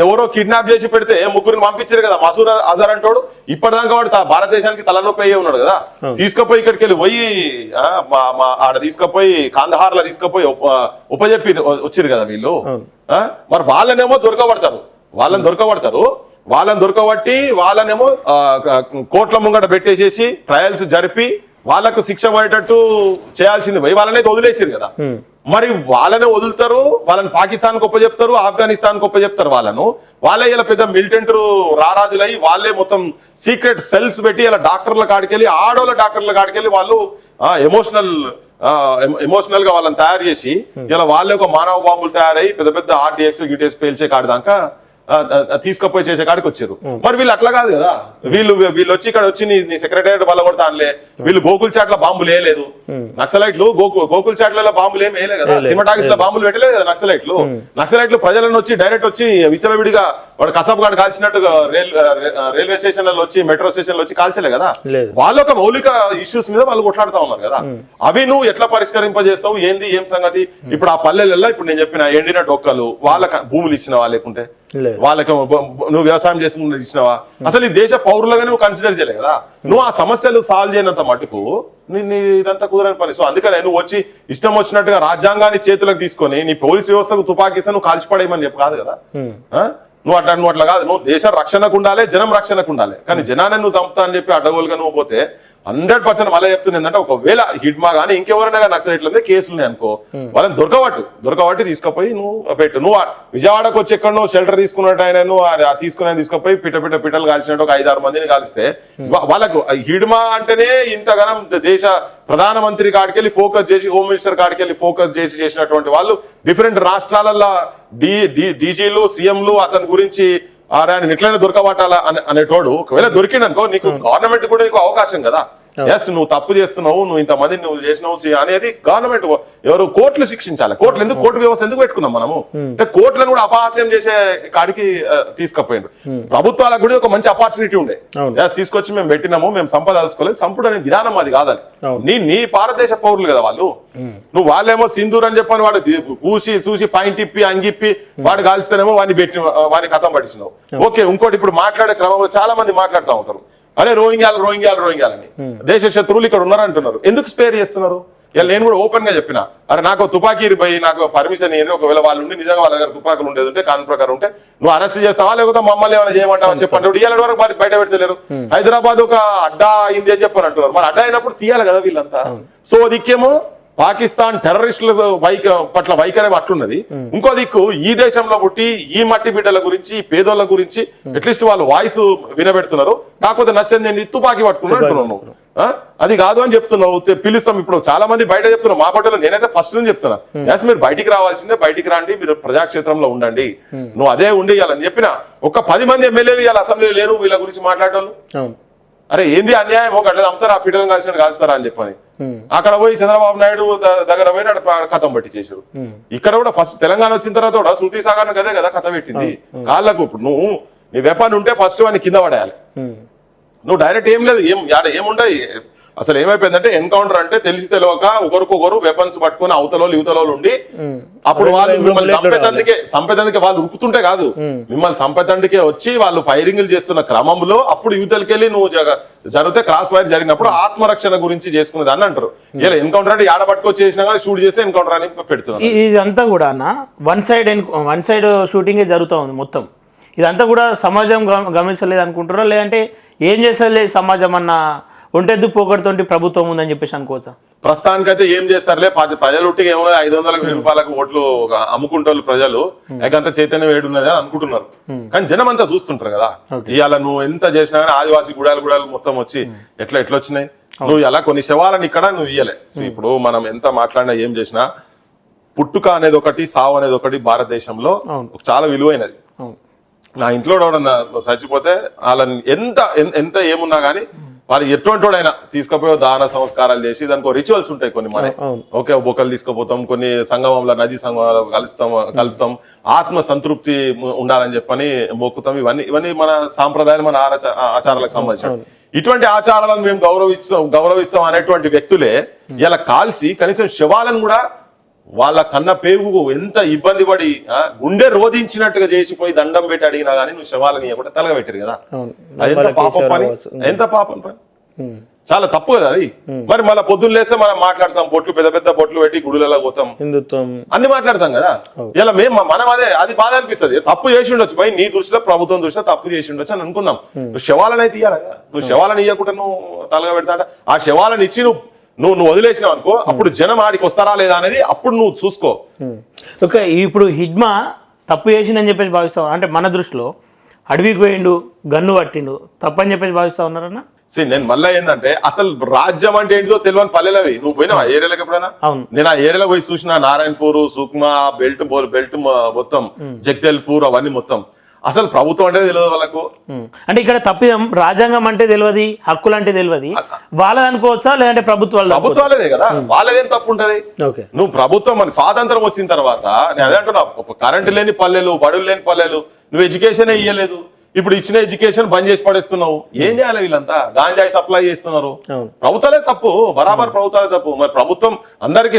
ఎవరో కిడ్నాప్ చేసి పెడితే 3 పంపించారు కదా, మసూద్ అజర్ అంటాడు. ఇప్పటిదాకా వాడు భారతదేశానికి తలనొప్పి అయ్యే ఉన్నాడు కదా. తీసుకుపోయి ఇక్కడికి వెళ్ళి పోయి ఆడ తీసుకుపోయి కాందహార్ లో తీసుకుపోయి ఉపజెప్పి వచ్చిరు కదా వీళ్ళు. మరి వాళ్ళనేమో వాళ్ళని దొరకబట్టి వాళ్ళనేమో కోర్టుల ముంగట పెట్టేసేసి ట్రయల్స్ జరిపి వాళ్ళకు శిక్ష పడేటట్టు చేయాల్సింది పోయి వాళ్ళనైతే వదిలేసారు కదా. మరి వాళ్ళనే వదులుతారు, వాళ్ళని పాకిస్తాన్ కు ఒప్పచెప్తారు, ఆఫ్ఘనిస్తాన్ కు ఒప్పచెప్తారు. వాళ్ళే ఇలా పెద్ద మిలిటెంట్ రారాజులై వాళ్ళే మొత్తం సీక్రెట్ సెల్స్ పెట్టి ఇలా డాక్టర్ల కాడికెళ్ళి, ఆడోళ్ళ డాక్టర్ల కాడికెళ్ళి వాళ్ళు ఎమోషనల్ గా వాళ్ళని తయారు చేసి ఇలా వాళ్ళే ఒక మానవ బాంబులు తయారై పెద్ద పెద్ద ఆర్డిఎక్స్ గిటెక్స్ పేల్చే కాడిదాకా తీసుకపోయి చేసే కాడికి వచ్చారు. మరి వీళ్ళు అట్లా కాదు కదా. వీళ్ళు వచ్చి ఇక్కడ వచ్చి నీ సెక్రటేరియట్ వల్ల కొడతా అనలే. వీళ్ళు గోకుల్ చాట్ల బాంబులు వేయలేదు. నక్సలైట్లు గోకుల్ చాట్ల బాంబులు ఏమి వేయలే కదా. సినిమాటాక్స్ లో బాంబులు పెట్టలేదు కదా నక్సలైట్లు ప్రజలను వచ్చి డైరెక్ట్ వచ్చి విచ్చలవిడిగా వాడు కసాబ్ గాడు కాల్చినట్టుగా రైల్వే స్టేషన్లలో వచ్చి మెట్రో స్టేషన్లో వచ్చి కాల్చలే కదా. వాళ్ళ ఒక మౌలిక ఇష్యూస్ మీద వాళ్ళు కొట్లాడుతా ఉన్నారు కదా. అవి నువ్వు ఎట్లా పరిష్కరింపజేస్తావు, ఏం సంగతి? ఇప్పుడు ఆ పల్లెలలో ఇప్పుడు నేను చెప్పిన ఎండిన డొక్కలు వాళ్ళకి భూములు ఇచ్చినవా, లేకుంటే వాళ్ళకి నువ్వు వ్యవసాయం చేసి ఇచ్చినవా? అసలు ఈ దేశ పౌరులుగా నువ్వు కన్సిడర్ చేయలే కదా. నువ్వు ఆ సమస్యలు సాల్వ్ చేయనంత మటుకు ఇదంతా కుదరని పని. సో అందుకనే నువ్వు వచ్చి ఇష్టం వచ్చినట్టుగా రాజ్యాంగాన్ని చేతులకు తీసుకొని నీ పోలీస్ వ్యవస్థకు తుపాకీస్తే నువ్వు కాల్చిపడేయమని చెప్పు కాదు కదా. నువ్వు అట్లా కాదు. నువ్వు దేశ రక్షణకు ఉండాలి, జనం రక్షణకు ఉండాలి. కానీ జనాన్ని నువ్వు చంపుతా అని చెప్పి అడ్డగోలుగా నువ్వు పోతే 100% మళ్ళీ చెప్తుంది ఏంటంటే ఒకవేళ హిడ్మా కానీ ఇంకెవరైనా కానీ నక్సలైట్ల కేసులు ఉన్నాయి అనుకో వాళ్ళని దొరకబట్టి తీసుకుపోయి నువ్వు పెట్టు. నువ్వు విజయవాడకు వచ్చి ఎక్కడో షెల్టర్ తీసుకున్నట్టు ఆయన తీసుకుపోయి పిట్టలు కాల్చినట్టు ఒక 5-6 మందిని కాలిస్తే వాళ్ళకు హిడ్మా అంటేనే ఇంతగానం దేశ ప్రధానమంత్రి కాడికెళ్ళి ఫోకస్ చేసి హోమ్ మినిస్టర్ కాడికెళ్ళి ఫోకస్ చేసి చేసినటువంటి వాళ్ళు డిఫరెంట్ రాష్ట్రాలలో డీజీలు సీఎంలు అతని గురించి ఆయన ఎట్లయినా దొరకబట్టాలా అనేటోడు ఒకవేళ దొరికిండు అనుకో నీకు గవర్నమెంట్ కూడా నీకు అవకాశం కదా. ఎస్ నువ్వు తప్పు చేస్తున్నావు, నువ్వు ఇంతమంది నువ్వు చేసినావు అనేది గవర్నమెంట్ ఎవరు కోర్టులు శిక్షించాలి. కోర్టు వ్యవస్థ ఎందుకు పెట్టుకున్నాం మనము అంటే కోర్టులను కూడా అపహాస్యం చేసే కాడికి తీసుకుపోయిండ్రు. ప్రభుత్వాలకు కూడా ఒక మంచి ఆపర్చునిటీ ఉండే ఎస్ తీసుకొచ్చి మేము పెట్టినాము, మేము సంపదలుచుకోలేదు, సంపుడు అనే విధానం అది కాదని. నీ భారతదేశ పౌరులు కదా వాళ్ళు. నువ్వు వాళ్ళేమో సింధూర్ అని చెప్పని వాడు చూసి పాయింట్ ఇప్పి అంగిప్పి వాడు కాల్స్తేనేమో వాడిని కథం పట్టించినావు. ఓకే, ఇంకోటి ఇప్పుడు మాట్లాడే క్రమంలో చాలా మంది మాట్లాడుతూ ఉంటారు, అరే రోహింగ్యాలని దేశ శత్రువులు ఇక్కడ ఉన్నారంటున్నారు, ఎందుకు స్పేర్ చేస్తున్నారు? ఇలా నేను కూడా ఓపెన్ గా చెప్పిన, అరే నాకు తుపాకీ పోయి నాకు పర్మిషన్ ఇయ్యండి, ఒకవేళ వాళ్ళు ఉండి నిజంగా వాళ్ళ దగ్గర తుపాకులు ఉండేది ఉంటే కానూన్ ప్రకారం ఉంటే నువ్వు అరెస్ట్ చేస్తావా లేకపోతే మమ్మల్ని ఏమైనా చేయమంటావా చెప్పండి. ఇవాళ వరకు బయట పెడతలేరు. హైదరాబాద్ ఒక అడ్డా అయింది అని చెప్పని అంటున్నారు. మరి అడ్డా అయినప్పుడు తీయాలి కదా వీళ్ళంతా. సో దిక్కేమో పాకిస్తాన్ టెర్రరిస్టుల పట్ల వైఖరి అట్లున్నది. ఇంకో దిక్కు ఈ దేశంలో పుట్టి ఈ మట్టి బిడ్డల గురించి పేదోళ్ళ గురించి అట్లీస్ట్ వాళ్ళు వాయిస్ వినబెడుతున్నారు. కాకపోతే నచ్చంది ఏంటి, తుపాకీ పట్టుకున్నారు అంటున్నావు. అది కాదు అని చెప్తున్నావు, పిలుస్తాం. ఇప్పుడు చాలా మంది బయట చెప్తున్నారు, మా పట్ల నేనైతే ఫస్ట్ నుంచి చెప్తున్నా, ఎస్ మీరు బయటికి రావాల్సిందే, బయటికి రండి, మీరు ప్రజాక్షేత్రంలో ఉండండి, నువ్వు అదే ఉండి ఇవ్వాలని చెప్పిన. ఒక 10 మంది ఎమ్మెల్యేలు ఇవాళ అసెంబ్లీలో లేరు వీళ్ళ గురించి మాట్లాడటం. అరే ఏంది అన్యాయం, ఒక అట్లా అమ్ముతారా పిల్లలు కలిసి కాల్స్తారా అని చెప్పని అక్కడ పోయి చంద్రబాబు నాయుడు దగ్గర పోయి కథం పట్టి చేశారు. ఇక్కడ కూడా ఫస్ట్ తెలంగాణ వచ్చిన తర్వాత కూడా శృతి సాగర్ గదే కదా కథ పెట్టింది. కాళ్ళకు ఇప్పుడు నువ్వు నీ వెపన్ ఉంటే ఫస్ట్ వాడిని కింద పడేయాలి. నువ్వు డైరెక్ట్ ఏం లేదు, ఏముండయి. అసలు ఏమైపోయిందంటే ఎన్కౌంటర్ అంటే తెలిసి తెలియక ఒకరికొకరు వెపన్స్ పట్టుకుని అవతలోళ్ళు ఉండి అప్పుడు వాళ్ళు మిమ్మల్ని సంపేతందుకే వాళ్ళు ఉరుకుతుంటే కాదు, మిమ్మల్ని సంపేతందుకే వచ్చి వాళ్ళు ఫైరింగ్లు చేస్తున్న క్రమంలో అప్పుడు యువతలకెళ్ళి నువ్వు జరిగితే క్రాస్ ఫైర్ జరిగినప్పుడు ఆత్మరక్షణ గురించి చేసుకునేది అని అంటారు. ఇలా ఎన్కౌంటర్ అంటే ఆడ పట్టుకొచ్చి చేసినా కానీ షూట్ చేస్తే ఎన్కౌంటర్ అని పెడుతున్నారు. ఇదంతా కూడా వన్ సైడ్ షూటింగ్ జరుగుతూ ఉంది మొత్తం. ఇదంతా కూడా సమాజం గమనించలేదు అనుకుంటారా, లేదంటే ఏం చేస్తలేదు సమాజం అన్న ఒంటెద్దు పోగొడుతుంటే ప్రభుత్వం ఉందని చెప్పేసి అనుకోవచ్చా? ప్రస్తుతానికైతే ఏం చేస్తారులే, ప్రజలు ఉట్టిగా ఏమో 500,000 రూపాయలకు ఓట్లు అమ్ముకుంటారు ప్రజలు, ఏకంత చైతన్యం ఏడున్నది అని అనుకుంటున్నారు. కానీ జనం అంతా చూస్తుంటారు కదా. ఇవాళ నువ్వు ఎంత చేసినా కానీ ఆదివాసీ గుడాలు మొత్తం వచ్చి ఎట్లా వచ్చినాయి. నువ్వు ఇలా కొన్ని శవాలను ఇక్కడ నువ్వు ఇయ్యలే. ఇప్పుడు మనం ఎంత మాట్లాడినా ఏం చేసినా పుట్టుక అనేది ఒకటి, సావు అనేది ఒకటి భారతదేశంలో చాలా విలువైనది. నా ఇంట్లో చచ్చిపోతే వాళ్ళని ఎంత ఏమున్నా గానీ వాళ్ళు ఎటువంటి వాడైనా తీసుకుపోయి దాన సంస్కారాలు చేసి దానికి రిచువల్స్ ఉంటాయి కొన్ని. మన ఓకే బొక్కలు తీసుకుపోతాం, కొన్ని సంగమంలో నదీ సంగమంలో కలుపుతాం, ఆత్మ సంతృప్తి ఉండాలని చెప్పని మొక్కుతాం. ఇవన్నీ మన సాంప్రదాయాలు, మన ఆచారాలకు సంబంధించిన ఇటువంటి ఆచారాలను మేము గౌరవిస్తాం అనేటువంటి వ్యక్తులే ఇలా కాల్సి కనీసం శవాలను కూడా వాళ్ళ కన్న పేగుకు ఎంత ఇబ్బంది పడి గుండె రోధించినట్టుగా చేసిపోయి దండం పెట్టి అడిగినా గానీ నువ్వు శవాలని ఇవ్వకుండా తలగబెట్టారు కదా. ఎంత పాపం పని, ఎంత పాపం పని, చాలా తప్పు కదా అది. మరి మళ్ళీ పొద్దున్న లేస్తే మనం మాట్లాడతాం, పెద్ద బొట్లు పెట్టి గుడులలో పోతాం, అన్ని మాట్లాడతాం కదా. ఇలా మనం అది బాధ అనిపిస్తుంది. తప్పు చేసి ఉండొచ్చు పై నీ దృష్టిలో, ప్రభుత్వం దృష్టిలో తప్పు చేసి ఉండొచ్చు అని అనుకుందాం. నువ్వు శవాలను అయితే ఇవ్వాలి కదా. నువ్వు శవాలను ఇవ్వకుండా నువ్వు తలగా పెడతా, ఆ శవాలను ఇచ్చి నువ్వు వదిలేసినావు అనుకో, అప్పుడు జనం ఆడికి వస్తారా లేదా అనేది అప్పుడు నువ్వు చూసుకో. ఓకే, ఇప్పుడు హిడ్మా తప్పు చేసిందని చెప్పేసి భావిస్తావు అంటే మన దృష్టిలో అడవికి పోయిండు, గన్ను పట్టిండు, తప్పని చెప్పేసి భావిస్తా ఉన్నారన్న. నేను మళ్ళీ ఏంటంటే అసలు రాజ్యం అంటే ఏంటిదో తెలియని పల్లెలవి. నువ్వు పోయినా ఆ ఏరియాలకు ఎప్పుడైనా? నేను ఆ ఏరియాలో పోయి చూసిన, నారాయణపూర్, సుక్మా, బెల్ట్ మొత్తం, జగదల్పూర్ అవన్నీ మొత్తం. అసలు ప్రభుత్వం అంటే తెలియదు వాళ్ళకు. అంటే ఇక్కడ తప్పిదం రాజ్యాంగం అంటే తెలియదు, హక్కులు అంటే తెలియదు, వాళ్ళది అనుకోవచ్చా లేదంటే ప్రభుత్వాలదే కదా, వాళ్ళదేం తప్పు ఉంటది. నువ్వు ప్రభుత్వం మన స్వాతంత్రం వచ్చిన తర్వాత నేను అదే అంటున్నా, కరెంటు లేని పల్లెలు, బడులు లేని పల్లెలు, నువ్వు ఎడ్యుకేషన్ ఇయ్యలేదు. ఇప్పుడు ఇచ్చిన ఎడ్యుకేషన్ బంద్ చేసి పడేస్తున్నావు. ఏం చేయాలి వీళ్ళంతా? గాంజాయి సప్లై చేస్తున్నారు. ప్రభుత్వాలే తప్పు, బరాబర్ ప్రభుత్వాలే తప్పు. మరి ప్రభుత్వం అందరికీ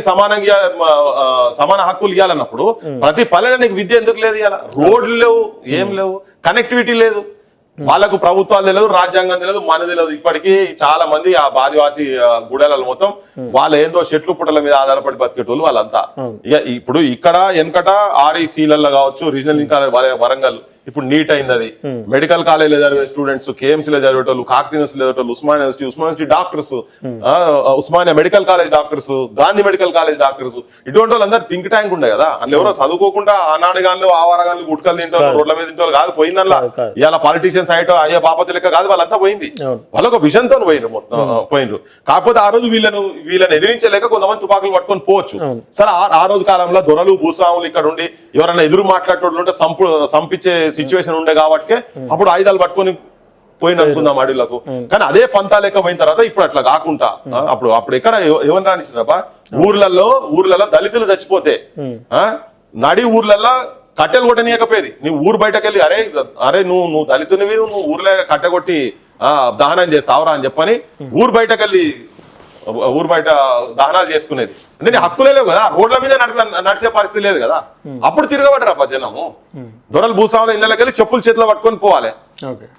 సమాన హక్కులు ఇవ్వాలన్నప్పుడు ప్రతి పల్లెలో నీకు విద్య ఎందుకు లేదు? ఇవాళ రోడ్లు లేవు, ఏం లేవు, కనెక్టివిటీ లేదు. వాళ్ళకు ప్రభుత్వాలు తెలియదు, రాజ్యాంగం తెలియదు, మన తెలియదు. ఇప్పటికీ చాలా మంది ఆ ఆదివాసీ గుడెలలో మొత్తం వాళ్ళు ఏందో చెట్లు పుట్టల మీద ఆధారపడి బతికేటోళ్ళు వాళ్ళంతా. ఇక ఇప్పుడు ఇక్కడ వెనకట RECలలో కావచ్చు, రీజనల్ ఇంకా వరంగల్ ఇప్పుడు నీట్ అయింది అది మెడికల్ కాలేజీలో చదివే స్టూడెంట్స్ కేఎంసీలో చదివేటోళ్ళు కాకతీయ చదివేటోళ్ళు Osmania university doctors Osmania medical college doctors Gandhi medical college doctors ఇటువంటి వాళ్ళందరూ థింక్ ట్యాంక్ ఉండే కదా అందులో ఎవరో చదువుకోకుండా ఆనాడుగాళ్ళు ఆవారగాళ్ళు గుట్కలు తింటారు రోడ్ల మీద తింటారు కాదు పోయిందల్లా ఇలా పాలిటీషియన్స్ అయ్యో బాపతి లెక్క కాదు వాళ్ళంతా పోయింది వాళ్ళు ఒక విజన్ తో పోయినరు కాకపోతే ఆ రోజు వీళ్ళని ఎదిరించలేక కొంతమంది తుపాకులు పట్టుకొని పోవచ్చు సరే ఆ రోజు కాలంలో దొరలు భూస్వాములు ఇక్కడ ఉండి ఎవరైనా ఎదురు మాట్లాడేటోళ్ళు ఉంటే సంపించే సిచ్యువేషన్ ఉండే కాబట్టి అప్పుడు ఆయుధాలు పట్టుకొని పోయిన అనుకుందాం అడవులకు కానీ అదే పంతా లెక్క పోయిన తర్వాత ఇప్పుడు అట్లా కాకుండా అప్పుడు ఎక్కడ ఏమని రానిచ్చినప్ప ఊర్లలో దళితులు చచ్చిపోతే నడి ఊర్లలో కట్టెలు కొట్టనీయకపోయేది నువ్వు ఊరు బయటకెళ్ళి అరే నువ్వు దళితునివి నువ్వు ఊర్లో కట్టె కొట్టి దహనం చేస్తావురా అని చెప్పని ఊరు బయట దహనాలు చేసుకునేది అంటే నీ హక్కులే లేవు కదా రోడ్ల మీద నడిచే పరిస్థితి లేదు కదా అప్పుడు తిరగబడ్డరా జనము దొరలు భూస్వాముల ఇళ్ళకి వెళ్ళి చెప్పులు చేతిలో పట్టుకొని పోవాలి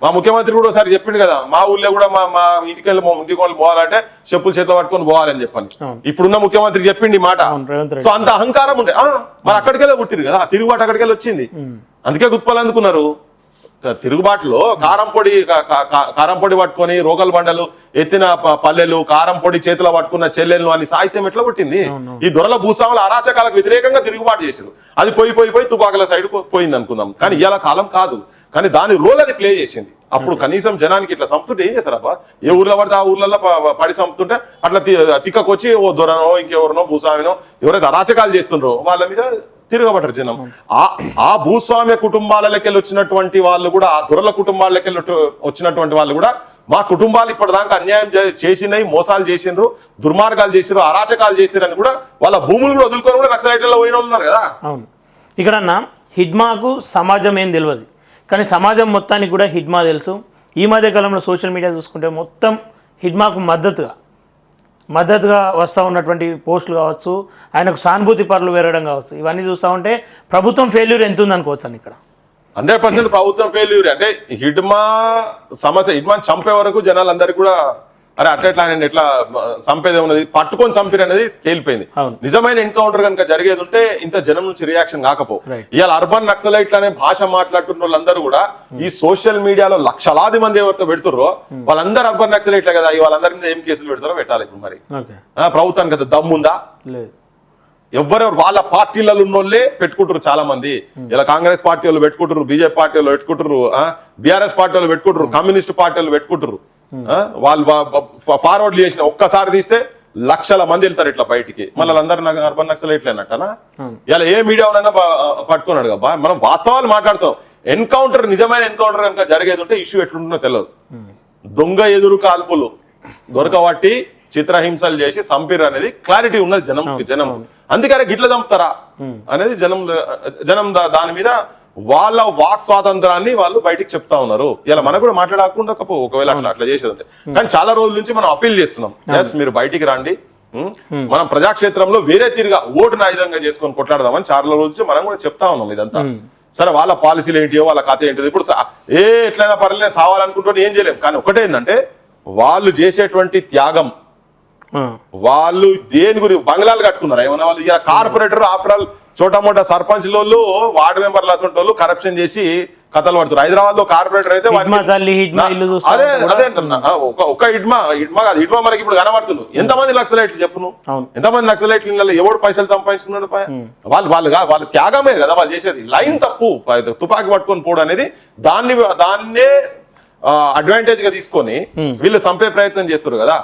మా ముఖ్యమంత్రి కూడా ఒకసారి చెప్పిండు కదా మా ఊళ్ళో కూడా మా ఇంటికి వాళ్ళు పోవాలంటే చెప్పులు చేతిలో పట్టుకొని పోవాలని చెప్పని ఇప్పుడున్న ముఖ్యమంత్రి చెప్పిండి మాట సో అంత అహంకారం ఉండే మరి అక్కడికెళ్ళి పుట్టిరు కదా తిరుగుబాటు అక్కడికెళ్ళి వచ్చింది అందుకే గుత్పలు అందుకున్నారు తిరుగుబాటులో కారం పొడి పట్టుకొని రోకల్ బండలు ఎత్తిన పల్లెలు కారం పొడి చేతిలో పట్టుకున్న చెల్లెళ్ళు అని సాహిత్యం ఎట్లా పుట్టింది ఈ దొరల భూస్వాముల అరాచకాలకు వ్యతిరేకంగా తిరుగుబాటు చేశారు అది పోయి తుపాకుల సైడ్ పోయింది అనుకుందాం కానీ ఇలా కాలం కాదు కానీ దాని రోల్ అది ప్లే చేసింది అప్పుడు కనీసం జనానికి ఇట్లా చంపుతుంటే ఏం చేస్తారబ్బా ఏ ఊర్లో పడితే ఆ ఊర్లలో పడి చంపుతుంటే అట్లా తిక్కకొచ్చి ఓ దొరనో ఇంకెవరినో భూస్వామినో ఎవరైతే అరాచకాలు చేస్తుండ్రో వాళ్ళ మీద తిరగబడ్డారు జనం ఆ భూస్వామ్య కుటుంబాలకెళ్ళి వచ్చినటువంటి వాళ్ళు కూడా ఆ దొరల కుటుంబాలకెళ్ళి వచ్చినటువంటి వాళ్ళు కూడా మా కుటుంబాలు ఇప్పటిదాకా అన్యాయం చేసినాయి మోసాలు చేసిండ్రు దుర్మార్గాలు చేసిరు అరాచకాలు చేసిరు అని కూడా వాళ్ళ భూములు కూడా వదులుకొని కూడా నక్సలైట్లలో పోయిన వాళ్ళు ఉన్నారు కదా ఇక్కడ హిడ్మాకు సమాజం ఏం తెలియదు కానీ సమాజం మొత్తానికి కూడా హిడ్మా తెలుసు ఈ మధ్య కాలంలో సోషల్ మీడియా చూసుకుంటే మొత్తం హిడ్మాకు మద్దతుగా వస్తూ ఉన్నటువంటి పోస్టులు కావచ్చు ఆయనకు సానుభూతి పరులు వేరడం కావచ్చు ఇవన్నీ చూస్తూ ఉంటే ప్రభుత్వం ఫెయిల్యూర్ ఎంత ఉందనుకోవచ్చు ఇక్కడ 100% ప్రభుత్వం ఫెయిల్యూర్ అంటే హిడ్మా చంపే వరకు జనాలందరికీ కూడా అరే అట్లా ఆయన ఎట్లా చంపేది ఉన్నది పట్టుకొని చంపిరు అనేది తేలిపోయింది నిజమైన ఎన్కౌంటర్ కనుక జరిగేది ఉంటే ఇంత జనం నుంచి రియాక్షన్ కాకపో ఇవాళ అర్బన్ నక్సలైట్లు అనే భాష మాట్లాడుతున్న వాళ్ళందరూ కూడా ఈ సోషల్ మీడియాలో లక్షలాది మంది ఎవరితో పెడుతుర్రో వాళ్ళందరూ అర్బన్ నక్సలైట్లే కదా వాళ్ళందరి మీద ఏం కేసులు పెడతారో పెట్టాలి ఇప్పుడు మరి ప్రభుత్వానికి కదా దమ్ముందా ఎవరెవరు వాళ్ళ పార్టీలలో ఉన్నోళ్ళే పెట్టుకుంటారు చాలా మంది ఇలా కాంగ్రెస్ పార్టీ వాళ్ళు పెట్టుకుంటారు బీజేపీ పార్టీ వాళ్ళు పెట్టుకుంటారు బీఆర్ఎస్ పార్టీ వాళ్ళు పెట్టుకుంటారు కమ్యూనిస్ట్ పార్టీ వాళ్ళు పెట్టుకుంటారు వాళ్ళు ఫార్వర్డ్ చేసిన ఒక్కసారి తీస్తే లక్షల మంది వెళ్తారు ఇట్లా బయటికి మళ్ళీ అందరూ అర్బన్ నక్సలైట్లేనట్టనా ఇలా ఏ మీడియా ఉన్నా పట్టుకున్నాడు కదా మనం వాస్తవాలు మాట్లాడుతాం నిజమైన ఎన్కౌంటర్ కనుక జరిగేది ఉంటే ఇష్యూ ఎట్లుంటుందో తెలియదు దొంగ ఎదురు కాల్పులు దొరకబట్టి చిత్రహింసలు చేసి సంపిర్ అనేది క్లారిటీ ఉన్నది జనం అందుకనే గిట్ల చంపుతారా అనేది జనం దాని మీద వాళ్ళ వాక్ స్వాతంత్రాన్ని వాళ్ళు బయటికి చెప్తా ఉన్నారు ఇలా మనకు కూడా మాట్లాడకుండా ఒకవేళ అట్లా చేసేది ఉంటే కానీ చాలా రోజుల నుంచి మనం అప్పీల్ చేస్తున్నాం ఎస్ మీరు బయటికి రండి మనం ప్రజాక్షేత్రంలో వేరే తీరుగా ఓటును ఆయుధంగా చేసుకొని కొట్లాడదామని చాలా రోజుల నుంచి మనం కూడా చెప్తా ఉన్నాం ఇదంతా సరే వాళ్ళ పాలసీలు ఏంటియో వాళ్ళ కథ ఏంటిదో ఇప్పుడు ఎట్లయినా పర్లేదు సావాలనుకుంటే ఏం చేయలేం కానీ ఒకటే ఏంటంటే వాళ్ళు చేసేటువంటి త్యాగం వాళ్ళు దేని గురించి బంగ్లాలు కట్టుకున్నారు ఏమన్నా వాళ్ళు ఇక కార్పొరేటర్ ఆఫ్టర్ ఆల్ చోటా మోటా సర్పంచ్ వాళ్ళు వార్డు మెంబర్లు అసలు వాళ్ళు కరప్షన్ చేసి కథలు పడుతున్నారు హైదరాబాద్ లో కార్పొరేటర్ అయితే అదే ఒక ఇడ్మా కాదు ఇడ్మా మనకి ఇప్పుడు కనబడుతుంది ఎంతమంది నక్సలైట్లు చెప్పును ఎంతమంది నక్సలైట్లు ఎవడు పైసలు సంపాదించుకున్నాడు వాళ్ళ త్యాగమే కదా వాళ్ళు చేసేది లైన్ తప్పు తుపాకీ పట్టుకొని పోవడం అనేది దాన్నే అడ్వాంటేజ్ గా తీసుకొని వీళ్ళు చంపే ప్రయత్నం చేస్తారు కదా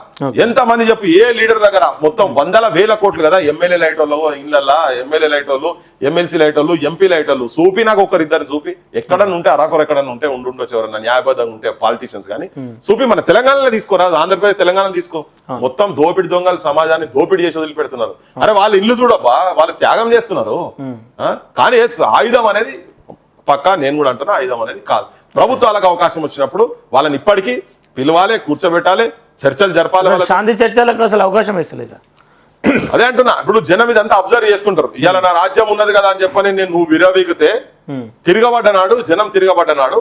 ఎంత మంది చెప్పు ఏ లీడర్ దగ్గర మొత్తం వందల వేల కోట్లు కదా ఎమ్మెల్యే లైటోళ్ళు ఇళ్ళల్లో ఎమ్మెల్యే లైటోళ్ళు ఎమ్మెల్సీ లైటోళ్ళు ఎంపీ లైటోళ్ళు చూపి నాకు ఒకరిద్దరిని చూపి ఎక్కడన్నా ఉంటే అరాకొర ఎక్కడన్నా ఉంటే ఉండొచ్చు ఎవరన్నా న్యాయబద్ధంగా ఉంటే పాలిటీషియన్స్ కానీ చూపి మన తెలంగాణలో తీసుకోరాదు ఆంధ్రప్రదేశ్ తెలంగాణ తీసుకో మొత్తం దోపిడి దొంగలు సమాజాన్ని దోపిడి చేసి వదిలిపెడుతున్నారు అరే వాళ్ళ ఇల్లు చూడబ్బా వాళ్ళు త్యాగం చేస్తున్నారు కానీ ఆయుధం అనేది పక్కా నేను కూడా అంటున్నా ఆయుధం అనేది కాదు ప్రభుత్వాలకు అవకాశం వచ్చినప్పుడు వాళ్ళని ఇప్పటికీ పిలవాలి కూర్చోబెట్టాలి చర్చలు జరపాలి శాంతి చర్చలకు అసలు అవకాశం ఇస్తలేదు అదే అంటున్నా ఇప్పుడు జనం ఇదంతా అబ్జర్వ్ చేస్తుంటారు ఇవాళ నా రాజ్యం ఉన్నది కదా అని చెప్పని నువ్వు విరవీగితే తిరగబడ్డనాడు జనం తిరగబడ్డనాడు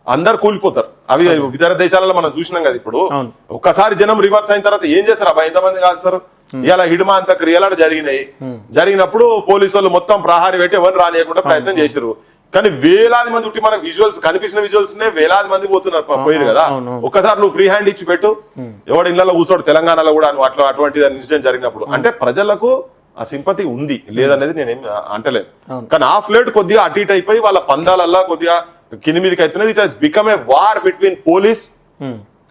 అందరు కూలిపోతారు అవి ఇతర దేశాలలో మనం చూసినాం కదా ఇప్పుడు ఒక్కసారి జనం రివర్స్ అయిన తర్వాత ఏం చేస్తారు అబ్బా ఎంతమంది కాల్సారు ఇలా హిడ్మా అంత క్రియలు జరిగినాయి జరిగినప్పుడు పోలీసు వాళ్ళు మొత్తం ప్రహారీ పెట్టి ఎవరు రానియకుండా ప్రయత్నం చేశారు కానీ వేలాది మంది ఉట్టి మనకు విజువల్స్ కనిపించిన విజువల్స్ నే వేలాది మంది పోతున్నారు పోయారు కదా. ఒక్కసారి నువ్వు ఫ్రీ హ్యాండ్ ఇచ్చి పెట్టు, ఎవడు ఇళ్లలో కూర్చోడు. తెలంగాణలో కూడా అటువంటి ఇన్సిడెంట్ జరిగినప్పుడు అంటే ప్రజలకు ఆ సింపతి ఉంది లేదనేది నేనేం అంటలేను. కానీ ఆ ఫ్లేట్ కొద్దిగా అటు ఇటు అయిపోయి వాళ్ళ పందాలల్లా కొద్దిగా కింది మీదకి అవుతున్నది. It has become a war between police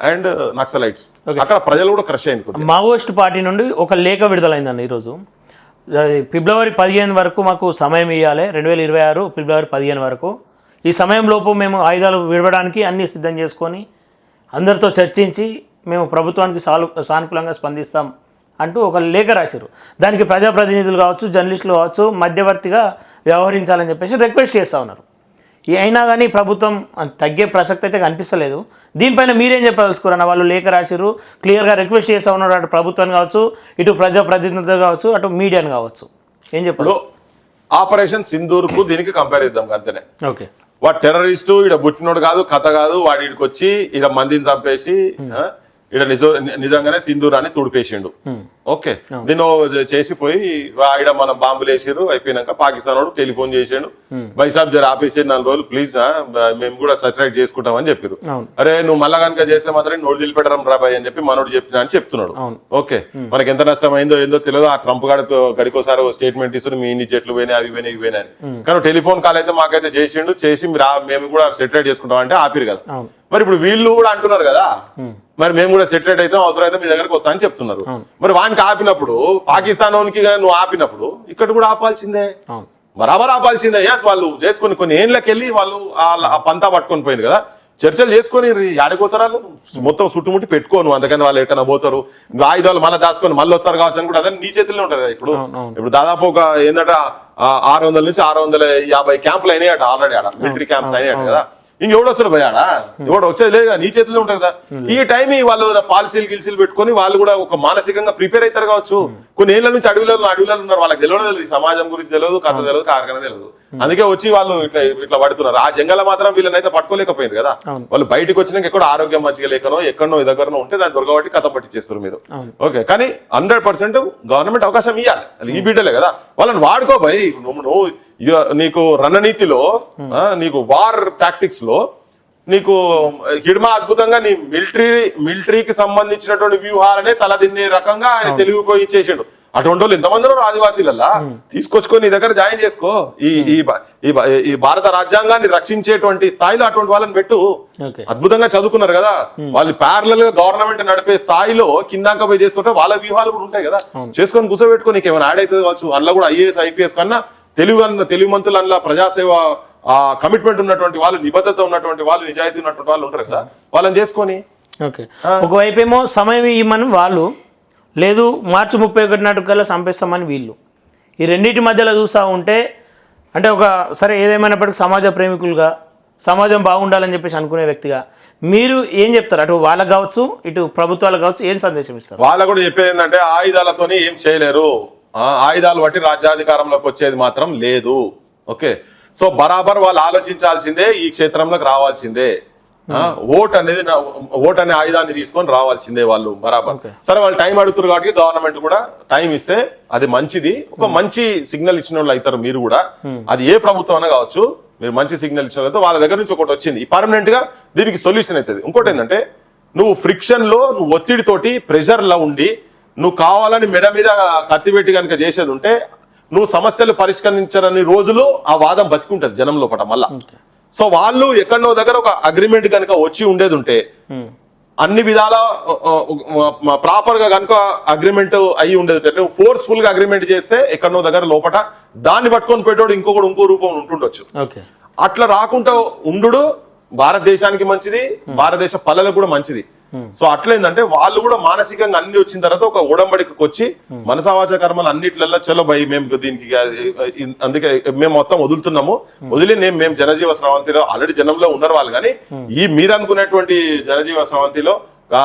and Naxalites. అక్కడ ప్రజలు కూడా క్రష్ అయింది. మావోయిస్ట్ పార్టీ నుండి ఒక లేఖ విడుదలైందండి ఈరోజు. ఫిబ్రవరి 15 వరకు మాకు సమయం ఇవ్వాలి, 2026 ఫిబ్రవరి 15 వరకు. ఈ సమయంలోపు మేము ఆయుధాలు విడవడానికి అన్ని సిద్ధం చేసుకొని అందరితో చర్చించి మేము ప్రభుత్వానికి సానుకూలంగా స్పందిస్తాం అంటూ ఒక లేఖ రాశారు. దానికి ప్రజాప్రతినిధులు కావచ్చు, జర్నలిస్టులు కావచ్చు మధ్యవర్తిగా వ్యవహరించాలని చెప్పేసి రిక్వెస్ట్ చేస్తూ ఉన్నారు. అయినా కానీ ప్రభుత్వం తగ్గే ప్రసక్తి అయితే కనిపిస్తలేదు. దీనిపైన మీరేం చెప్పదలుచుకోరన్న? వాళ్ళు లేఖ రాశారు, క్లియర్గా రిక్వెస్ట్ చేస్తూ ఉన్నారు, అటు ప్రభుత్వాన్ని కావచ్చు, ఇటు ప్రజాప్రతినిధులు కావచ్చు, అటు మీడియాని కావచ్చు. ఏం చెప్పారు? ఆపరేషన్ సింధూర్కు దీనికి కంపేర్ చేద్దాం అంతేనే. ఓకే, వాడు టెర్రరిస్టు, ఈడ పుట్టినోడు కాదు, కథ కాదు. వాడు ఈడికి వచ్చి ఈడ మందిని చంపేసి ఈడ నిజంగానే సింధూరాన్ని తుడిపేసిండు. ఓకే, దీన్ని చేసిపోయి ఈడ మనం బాంబులు వేసిర్రు. అయిపోయినాక పాకిస్తాన్ వాడు టెలిఫోన్ చేసిండు, బైసాబ్ జర ఆపేసి 4 రోజులు ప్లీజ్, మేము కూడా సబ్స్క్రైబ్ చేసుకుంటాం అని చెప్పారు. అరే నువ్వు మళ్ళా కనుక చేస్తే మాత్రం నోడు వదిలిపెట్టడం రాబాయ్ అని చెప్పి మనోడు చెప్తున్నా అని చెప్తున్నాడు. ఓకే, మనకి ఎంత నష్టం అయిందో ఏందో తెలియదు. ఆ ట్రంప్ గడికోసారి స్టేట్మెంట్ ఇస్తారు, మీ ఇన్ని చెట్లు పోయినాయి, అవి పోయినాయి, ఇవి పోయినాయి. కానీ టెలిఫోన్ కాల్ అయితే మాకైతే చేసిండు, చేసి మేము కూడా సెటిలైట్ చేసుకుంటాం అంటే ఆపిరు కదా. మరి ఇప్పుడు వీళ్ళు కూడా అంటున్నారు కదా, మరి మేము కూడా సెటిలైట్ అయితే అవసరం అయితే మీ దగ్గరకు వస్తా అని చెప్తున్నారు. మరి వానికి ఆపినప్పుడు, పాకిస్తాన్ వానికి నువ్వు ఆపినప్పుడు ఇక్కడ కూడా ఆపాల్సిందే, బరాబర్ ఆపాల్సిందే. ఎస్, వాళ్ళు చేసుకుని కొన్ని ఏళ్ళకి వెళ్ళి వాళ్ళు ఆ పంతా పట్టుకొని పోయింది కదా. చర్చలు చేసుకొని ఆడిపోతారు మొత్తం చుట్టుముట్టి పెట్టుకోను. అందుకని వాళ్ళు ఎక్కడైనా పోతారు, ఆయుధాలు మళ్ళీ దాచుకొని మళ్ళీ వస్తారు కావచ్చు అని కూడా అదే నీ చేతిలో ఉంటది. ఇప్పుడు దాదాపు ఒక ఏంటంట 600 నుంచి 650 క్యాంపులు అయినాయట ఆల్రెడీ, ఆడ మిలిటరీ క్యాంప్స్ అయినాయట కదా. ఇంకెవడు వస్తారు భయాడా, ఎవడు వచ్చేది లేదు, నీ చేతిలో ఉంటుంది కదా. ఈ టైం వాళ్ళు పాలసీలు గిల్సీలు పెట్టుకొని వాళ్ళు కూడా ఒక మానసికంగా ప్రిపేర్ అవుతారు కావచ్చు. కొన్ని ఏళ్ల నుంచి అడవిలో ఉన్నారు, వాళ్ళకి తెలియదు, సమాజం గురించి తెలియదు, కథ తెలియదు, కార్ఖాన తెలియదు. అందుకే వచ్చి వాళ్ళు ఇట్లా పడుతున్నారు. ఆ జంగల మాత్రం వీళ్ళనైతే పట్టుకోలేకపోయారు కదా. వాళ్ళు బయటకు వచ్చినాక ఎక్కడో ఆరోగ్యం మంచిగా లేకనో ఎక్కడో దగ్గరనో ఉంటే దాన్ని దొరకబట్టి కథ పట్టించేస్తారు మీరు. ఓకే, కానీ 100% గవర్నమెంట్ అవకాశం ఇవ్వాలి. ఈ బిడ్డలే కదా, వాళ్ళని వాడుకోబోయి. నువ్వు నీకు రణనీతిలో, నీకు వార్ టాక్టిక్స్ లో నీకు హిడ్మా అద్భుతంగా నీ మిలిటరీకి సంబంధించినటువంటి వ్యూహాలనే తలదిన్నే రకంగా ఆయన తెలుగు ఇచ్చేసాడు. అటువంటి వాళ్ళు ఎంతమంది ఆదివాసీలల్లా తీసుకొచ్చుకొని నీ దగ్గర జాయిన్ చేసుకో. ఈ భారత రాజ్యాంగాన్ని రక్షించేటువంటి స్థాయిలో అటువంటి వాళ్ళని పెట్టు. అద్భుతంగా చదువుకున్నారు కదా వాళ్ళు. ప్యారలల్ గా గవర్నమెంట్ నడిపే స్థాయిలో కిందాక పోయి చేస్తుంటే వాళ్ళ వ్యూహాలు కూడా ఉంటాయి కదా. చేసుకొని కూర్చోబెట్టుకో, నీకు ఏమైనా యాడ్ అవుతుంది కావచ్చు. అందులో కూడా IAS IPS కన్నా తెలుగు మంత్రులు అందులో ప్రజాసేవ కమిట్మెంట్ ఉన్నటువంటి వాళ్ళు, నిబద్ధత ఉన్నటువంటి వాళ్ళు, నిజాయితీ ఉన్నటువంటి వాళ్ళు ఉంటారు కదా, వాళ్ళని చేసుకొని. ఓకే, ఒకవైపు ఏమో సమయం ఇవ్వమని వాళ్ళు, లేదు మార్చి 31 నాటికల్లా చంపేస్తామని వీళ్ళు. ఈ రెండింటి మధ్యలో చూస్తూ ఉంటే అంటే ఒక సరే ఏదేమైనప్పటికీ సమాజ ప్రేమికులుగా, సమాజం బాగుండాలని చెప్పేసి అనుకునే వ్యక్తిగా మీరు ఏం చెప్తారు? అటు వాళ్ళకు కావచ్చు, ఇటు ప్రభుత్వాలకు కావచ్చు, ఏం సందేశం ఇస్తారు? వాళ్ళకు కూడా చెప్పేది ఏంటంటే ఆయుధాలతోని ఏం చేయలేరు, ఆయుధాలు బట్టి రాజ్యాధికారంలోకి వచ్చేది మాత్రం లేదు. ఓకే, సో బరాబర్ వాళ్ళు ఆలోచించాల్సిందే, ఈ క్షేత్రంలోకి రావాల్సిందే. ఓట్ అనే ఆయుధాన్ని తీసుకొని రావాల్సిందే వాళ్ళు బరాబర్. సరే వాళ్ళు టైం అడుగుతారు కాబట్టి గవర్నమెంట్ కూడా టైం ఇస్తే అది మంచిది. ఒక మంచి సిగ్నల్ ఇచ్చిన వాళ్ళు అవుతారు మీరు కూడా. అది ఏ ప్రభుత్వం అయినా కావచ్చు, మీరు మంచి సిగ్నల్ ఇచ్చిన వాళ్ళు వాళ్ళ దగ్గర నుంచి ఒకటి వచ్చింది పర్మనెంట్ గా దీనికి సొల్యూషన్ అవుతుంది. ఇంకోటి ఏంటంటే నువ్వు ఫ్రిక్షన్ లో, నువ్వు ఒత్తిడితోటి, ప్రెషర్ లో ఉండి నువ్వు కావాలని మెడ మీద కత్తి పెట్టి కనుక చేసేది ఉంటే నువ్వు సమస్యలు పరిష్కరించరని రోజులు ఆ వాదం బతికుంటది జనం లోపల మళ్ళా. సో వాళ్ళు ఎక్కడో దగ్గర ఒక అగ్రిమెంట్ కనుక వచ్చి ఉండేది ఉంటే, అన్ని విధాల ప్రాపర్ గా కనుక అగ్రిమెంట్ అయ్యి ఉండేది, నువ్వు ఫోర్స్ఫుల్ గా అగ్రిమెంట్ చేస్తే ఎక్కడో దగ్గర లోపల దాన్ని పట్టుకొని పెట్టాడు ఇంకొకటి ఇంకో రూపం ఉంటుండొచ్చు. అట్లా రాకుండా ఉండు భారతదేశానికి మంచిది, భారతదేశ పల్లెలకు కూడా మంచిది. సో అట్లేందంటే వాళ్ళు కూడా మానసికంగా అన్ని వచ్చిన తర్వాత ఒక ఉడంబడికి వచ్చి మనసావాచ కర్మలు అన్నిట్లలో చలో భయ్ మేము దీనికి అందుకే మేము మొత్తం వదులుతున్నాము, వదిలి మేము జనజీవ స్రవంతిలో ఆల్రెడీ జనంలో ఉన్నారు వాళ్ళు. కానీ ఈ మీరు అనుకునేటువంటి జనజీవ స్రవంతిలో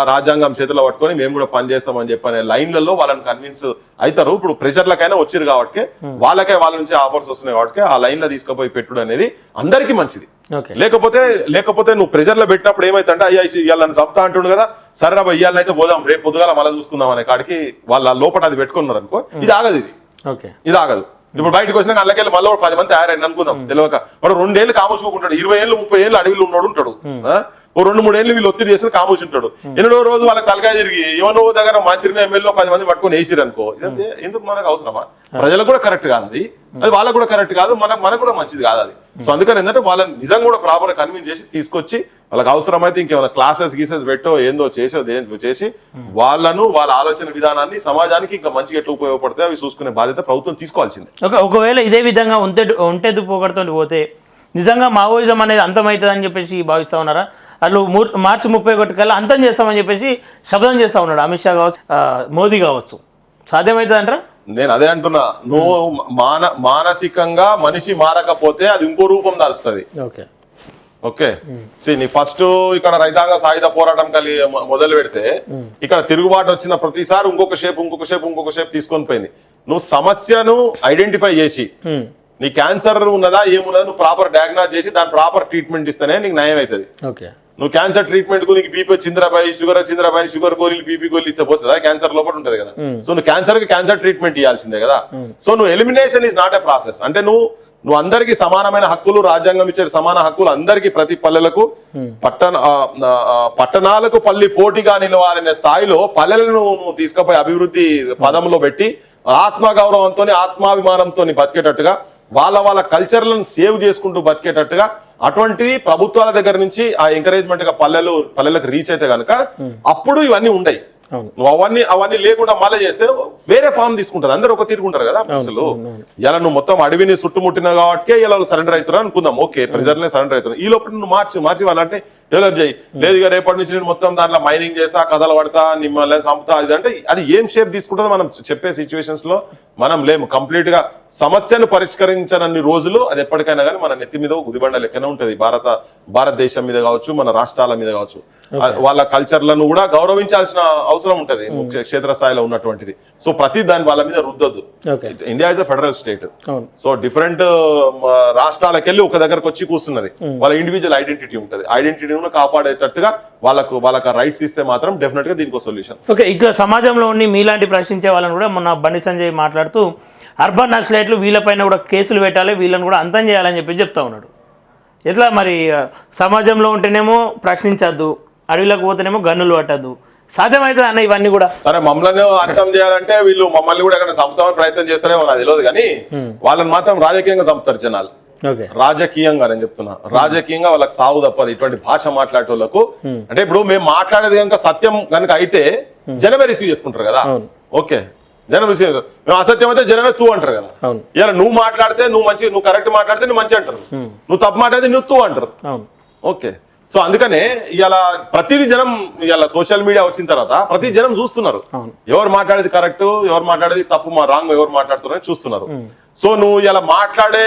రాజ్యాంగం చేతిలో పట్టుకొని మేము కూడా పనిచేస్తామని చెప్పనే లైన్లలో వాళ్ళని కన్విన్స్ అవుతారు. ఇప్పుడు ప్రెషర్లకైనా వచ్చిరు కాబట్టి వాళ్ళ నుంచి ఆఫర్స్ వస్తున్నాయి కాబట్టి ఆ లైన్ లో తీసుకుపోయి పెట్టుడు అనేది అందరికీ మంచిది. లేకపోతే నువ్వు ప్రెషర్ లో పెట్టినప్పుడు ఏమైతుందంటే అయ్యా ఇవాళ నన్ను చంపుతా అంటుండు కదా, సరే ఇవాళనైతే పోదాం, రేపు పొద్దుగాల మళ్ళీ చూసుకుందాం అనే కాడికి వాళ్ళ లోపల అది పెట్టుకున్నారు అనుకో, ఇది ఆగదు. ఇది ఆగదు. ఇప్పుడు బయటకు వచ్చినాక అందులోకెళ్ళి మళ్ళీ 10 మంది తయారైన అనుకుందాం తెలియక వాడు 2 ఏళ్ళు కాముచుకుంటాడు, 20 ఏళ్ళు 30 ఏళ్ళు అడవిలో ఉంటాడు. ఓ 2-3 ఏళ్ళు వీళ్ళు ఒత్తిడి చేసిన కాముసి ఉంటాడు. ఎన్నో రోజు వాళ్ళకి తలకాయ తిరిగి ఎవరో దగ్గర మంత్రిని ఎమ్మెల్యే 10 మంది పట్టుకొని వేసిరు అనుకో, ఇదంతే ఎందుకు మనకు అవసరమా? ప్రజలకు కూడా కరెక్ట్ కాదు అది వాళ్ళకు కూడా కరెక్ట్ కాదు, మనకు కూడా మంచిది కాదు అది. సో అందుకని ఏంటంటే వాళ్ళని నిజంగా కూడా ప్రాపర్ కన్విన్స్ చేసి తీసుకొచ్చి వాళ్ళకి అవసరమైతే ఇంకేమైనా క్లాసెస్ పెట్టో ఏందో చేసి వాళ్ళను వాళ్ళ ఆలోచన విధానాన్ని సమాజానికి ఇంకా మంచిగా ఎట్లా ఉపయోగపడితే అవి చూసుకునే బాధ్యత ప్రభుత్వం తీసుకోవాల్సిందే. ఒకవేళ ఇదే విధంగా ఒంటెద్దు పోగొడుతూ పోతే నిజంగా మావోయిజం అనేది అంతమవుతుంది అని చెప్పేసి భావిస్తా ఉన్నారా? వాళ్ళు మార్చి 31 కల్లా అంతం చేస్తామని చెప్పేసి శబ్దం చేస్తా ఉన్నాడు అమిత్ షా కావచ్చు, మోదీ కావచ్చు. సాధ్యమవుతుంది అంటారా? నేను అదే అంటున్నా, నువ్వు మానసికంగా మనిషి మారకపోతే అది ఇంకో రూపం దాల్స్తుంది. ఓకే నీ ఫస్ట్ ఇక్కడ రైతాంగ సాయుధ పోరాటం మొదలు పెడితే ఇక్కడ తిరుగుబాటు వచ్చిన ప్రతిసారి ఇంకొక షేప్ తీసుకొని పోయింది. నువ్వు సమస్యను ఐడెంటిఫై చేసి నీ క్యాన్సర్ ఉన్నదా ఏమున్నదా నువ్వు ప్రాపర్ డయాగ్నోస్ చేసి దాని ప్రాపర్ ట్రీట్మెంట్ ఇస్తేనే నీకు నయం అవుతుంది. నువ్వు క్యాన్సర్ ట్రీట్మెంట్ కు నీకు బీపీ వచ్చిందిరాబాయి షుగర్ గోళీలు బీపీ గోళీలు ఇస్తే పోతుందా? క్యాన్సర్ లోపల ఉంటది కదా. సో నువ్వు క్యాన్సర్ ట్రీట్మెంట్ ఇవ్వాల్సిందే కదా. సో నువ్వు elimination is not a process. అంటే నువ్వు అందరికి సమానమైన హక్కులు, రాజ్యాంగం ఇచ్చే సమాన హక్కులు అందరికి ప్రతి పల్లెలకు పట్టణాలకు పల్లి పోటీగా నిలవాలనే స్థాయిలో పల్లెలను నువ్వు తీసుకుపోయి అభివృద్ధి పదంలో పెట్టి ఆత్మగౌరవంతో ఆత్మాభిమానంతో బతికేటట్టుగా వాళ్ళ కల్చర్లను సేవ్ చేసుకుంటూ బతికేటట్టుగా అటువంటిది ప్రభుత్వాల దగ్గర నుంచి ఆ ఎంకరేజ్మెంట్ గా పల్లెలకు రీచ్ అయితే కనుక అప్పుడు ఇవన్నీ ఉండయి. అవన్నీ లేకుండా మళ్ళీ చేస్తే వేరే ఫామ్ తీసుకుంటది. అందరూ ఒక తీరుకుంటారు కదా. అసలు ఇలా నువ్వు మొత్తం అడవిని చుట్టుముట్టిన కాబట్టి ఇలా సరెండర్ అవుతున్నారు అనుకుందాం. ఓకే ప్రెజర్లే సరెండర్ అవుతున్నారు. ఈ లోపల నువ్వు మార్చి వాళ్ళంటే డెవలప్ చేయి. లేదు ఇక రేపటి నుంచి నేను మొత్తం దాంట్లో మైనింగ్ చేస్తా, కథలు పడతా, నిమ్మల్ని సంపుతా, ఇది అంటే అది ఏం షేప్ తీసుకుంటుందో మనం చెప్పే సిచ్యువేషన్స్ లో మనం లేము. కంప్లీట్ గా సమస్యను పరిష్కరించనన్ని రోజులు అది ఎప్పటికైనా కానీ మన నెత్తి మీద గుదిబండ లెక్కనే ఉంటది. భారతదేశం మీద కావచ్చు, మన రాష్ట్రాల మీద కావచ్చు. వాళ్ళ కల్చర్లను కూడా గౌరవించాల్సిన అవసరం ఉంటది క్షేత్రస్థాయిలో ఉన్నటువంటిది. సో ప్రతి దాని వాళ్ళ మీద రుద్దొద్దు. India is a federal state. So different రాష్ట్రాలకెళ్ళి ఒక దగ్గరకు వచ్చి కూర్చున్నది. వాళ్ళ ఇండివిజువల్ ఐడెంటిటీ ఉంటది. ఐడెంటిటీ కాపాడేటట్టుగా వాళ్ళకి రైట్స్ ఇస్తే మాత్రం డెఫినెట్ గా దీనికి సొల్యూషన్. ఓకే, ఇక సమాజంలో ఉండి మీలాంటి ప్రశ్నించే వాళ్ళని కూడా మొన్న బండి సంజయ్ మాట్లాడుతూ అర్బన్ నక్సలైట్లు వీళ్ళపైన కూడా కేసులు పెట్టాలి, వీళ్ళని కూడా అంతం చేయాలని చెప్పి చెప్తా ఉన్నాడు. ఎట్లా మరి సమాజంలో ఉంటేనేమో ప్రశ్నించద్దు, అడవిలోకి పోతేనేమో గన్నులు పట్టద్దు, సాధ్యమవుతుంది అన్న ఇవన్నీ కూడా? సరే మమ్మల్ని అంతం చేయాలంటే వీళ్ళు మమ్మల్ని కూడా ఎక్కడ చంపుతామని ప్రయత్నం చేస్తారేమో నాకు తెలియదు, కానీ వాళ్ళని మాత్రం రాజకీయంగా చంపుతారు జనాలు. రాజకీయంగా నేను చెప్తున్నా, రాజకీయంగా వాళ్ళకి సాగు తప్పదు ఇటువంటి భాష మాట్లాడే వాళ్ళకు. అంటే ఇప్పుడు మేము మాట్లాడేది కనుక సత్యం కనుక అయితే జనమే రిసీవ్ చేసుకుంటారు కదా. ఓకే, జనం రిసీవ్, మేము అసత్యం అయితే జనమే తూ అంటారు కదా. ఇలా నువ్వు మాట్లాడితే నువ్వు కరెక్ట్ మాట్లాడితే నువ్వు మంచి అంటారు, నువ్వు తప్పు మాట్లాడితే నువ్వు తూ అంటారు. ఓకే, సో అందుకనే ఇలా ప్రతిదీ జనం ఇలా సోషల్ మీడియా వచ్చిన తర్వాత ప్రతి జనం చూస్తున్నారు ఎవరు మాట్లాడేది కరెక్ట్, ఎవరు మాట్లాడేది తప్పు, రాంగ్ ఎవరు మాట్లాడుతున్నారని చూస్తున్నారు. సో నువ్వు ఇలా మాట్లాడే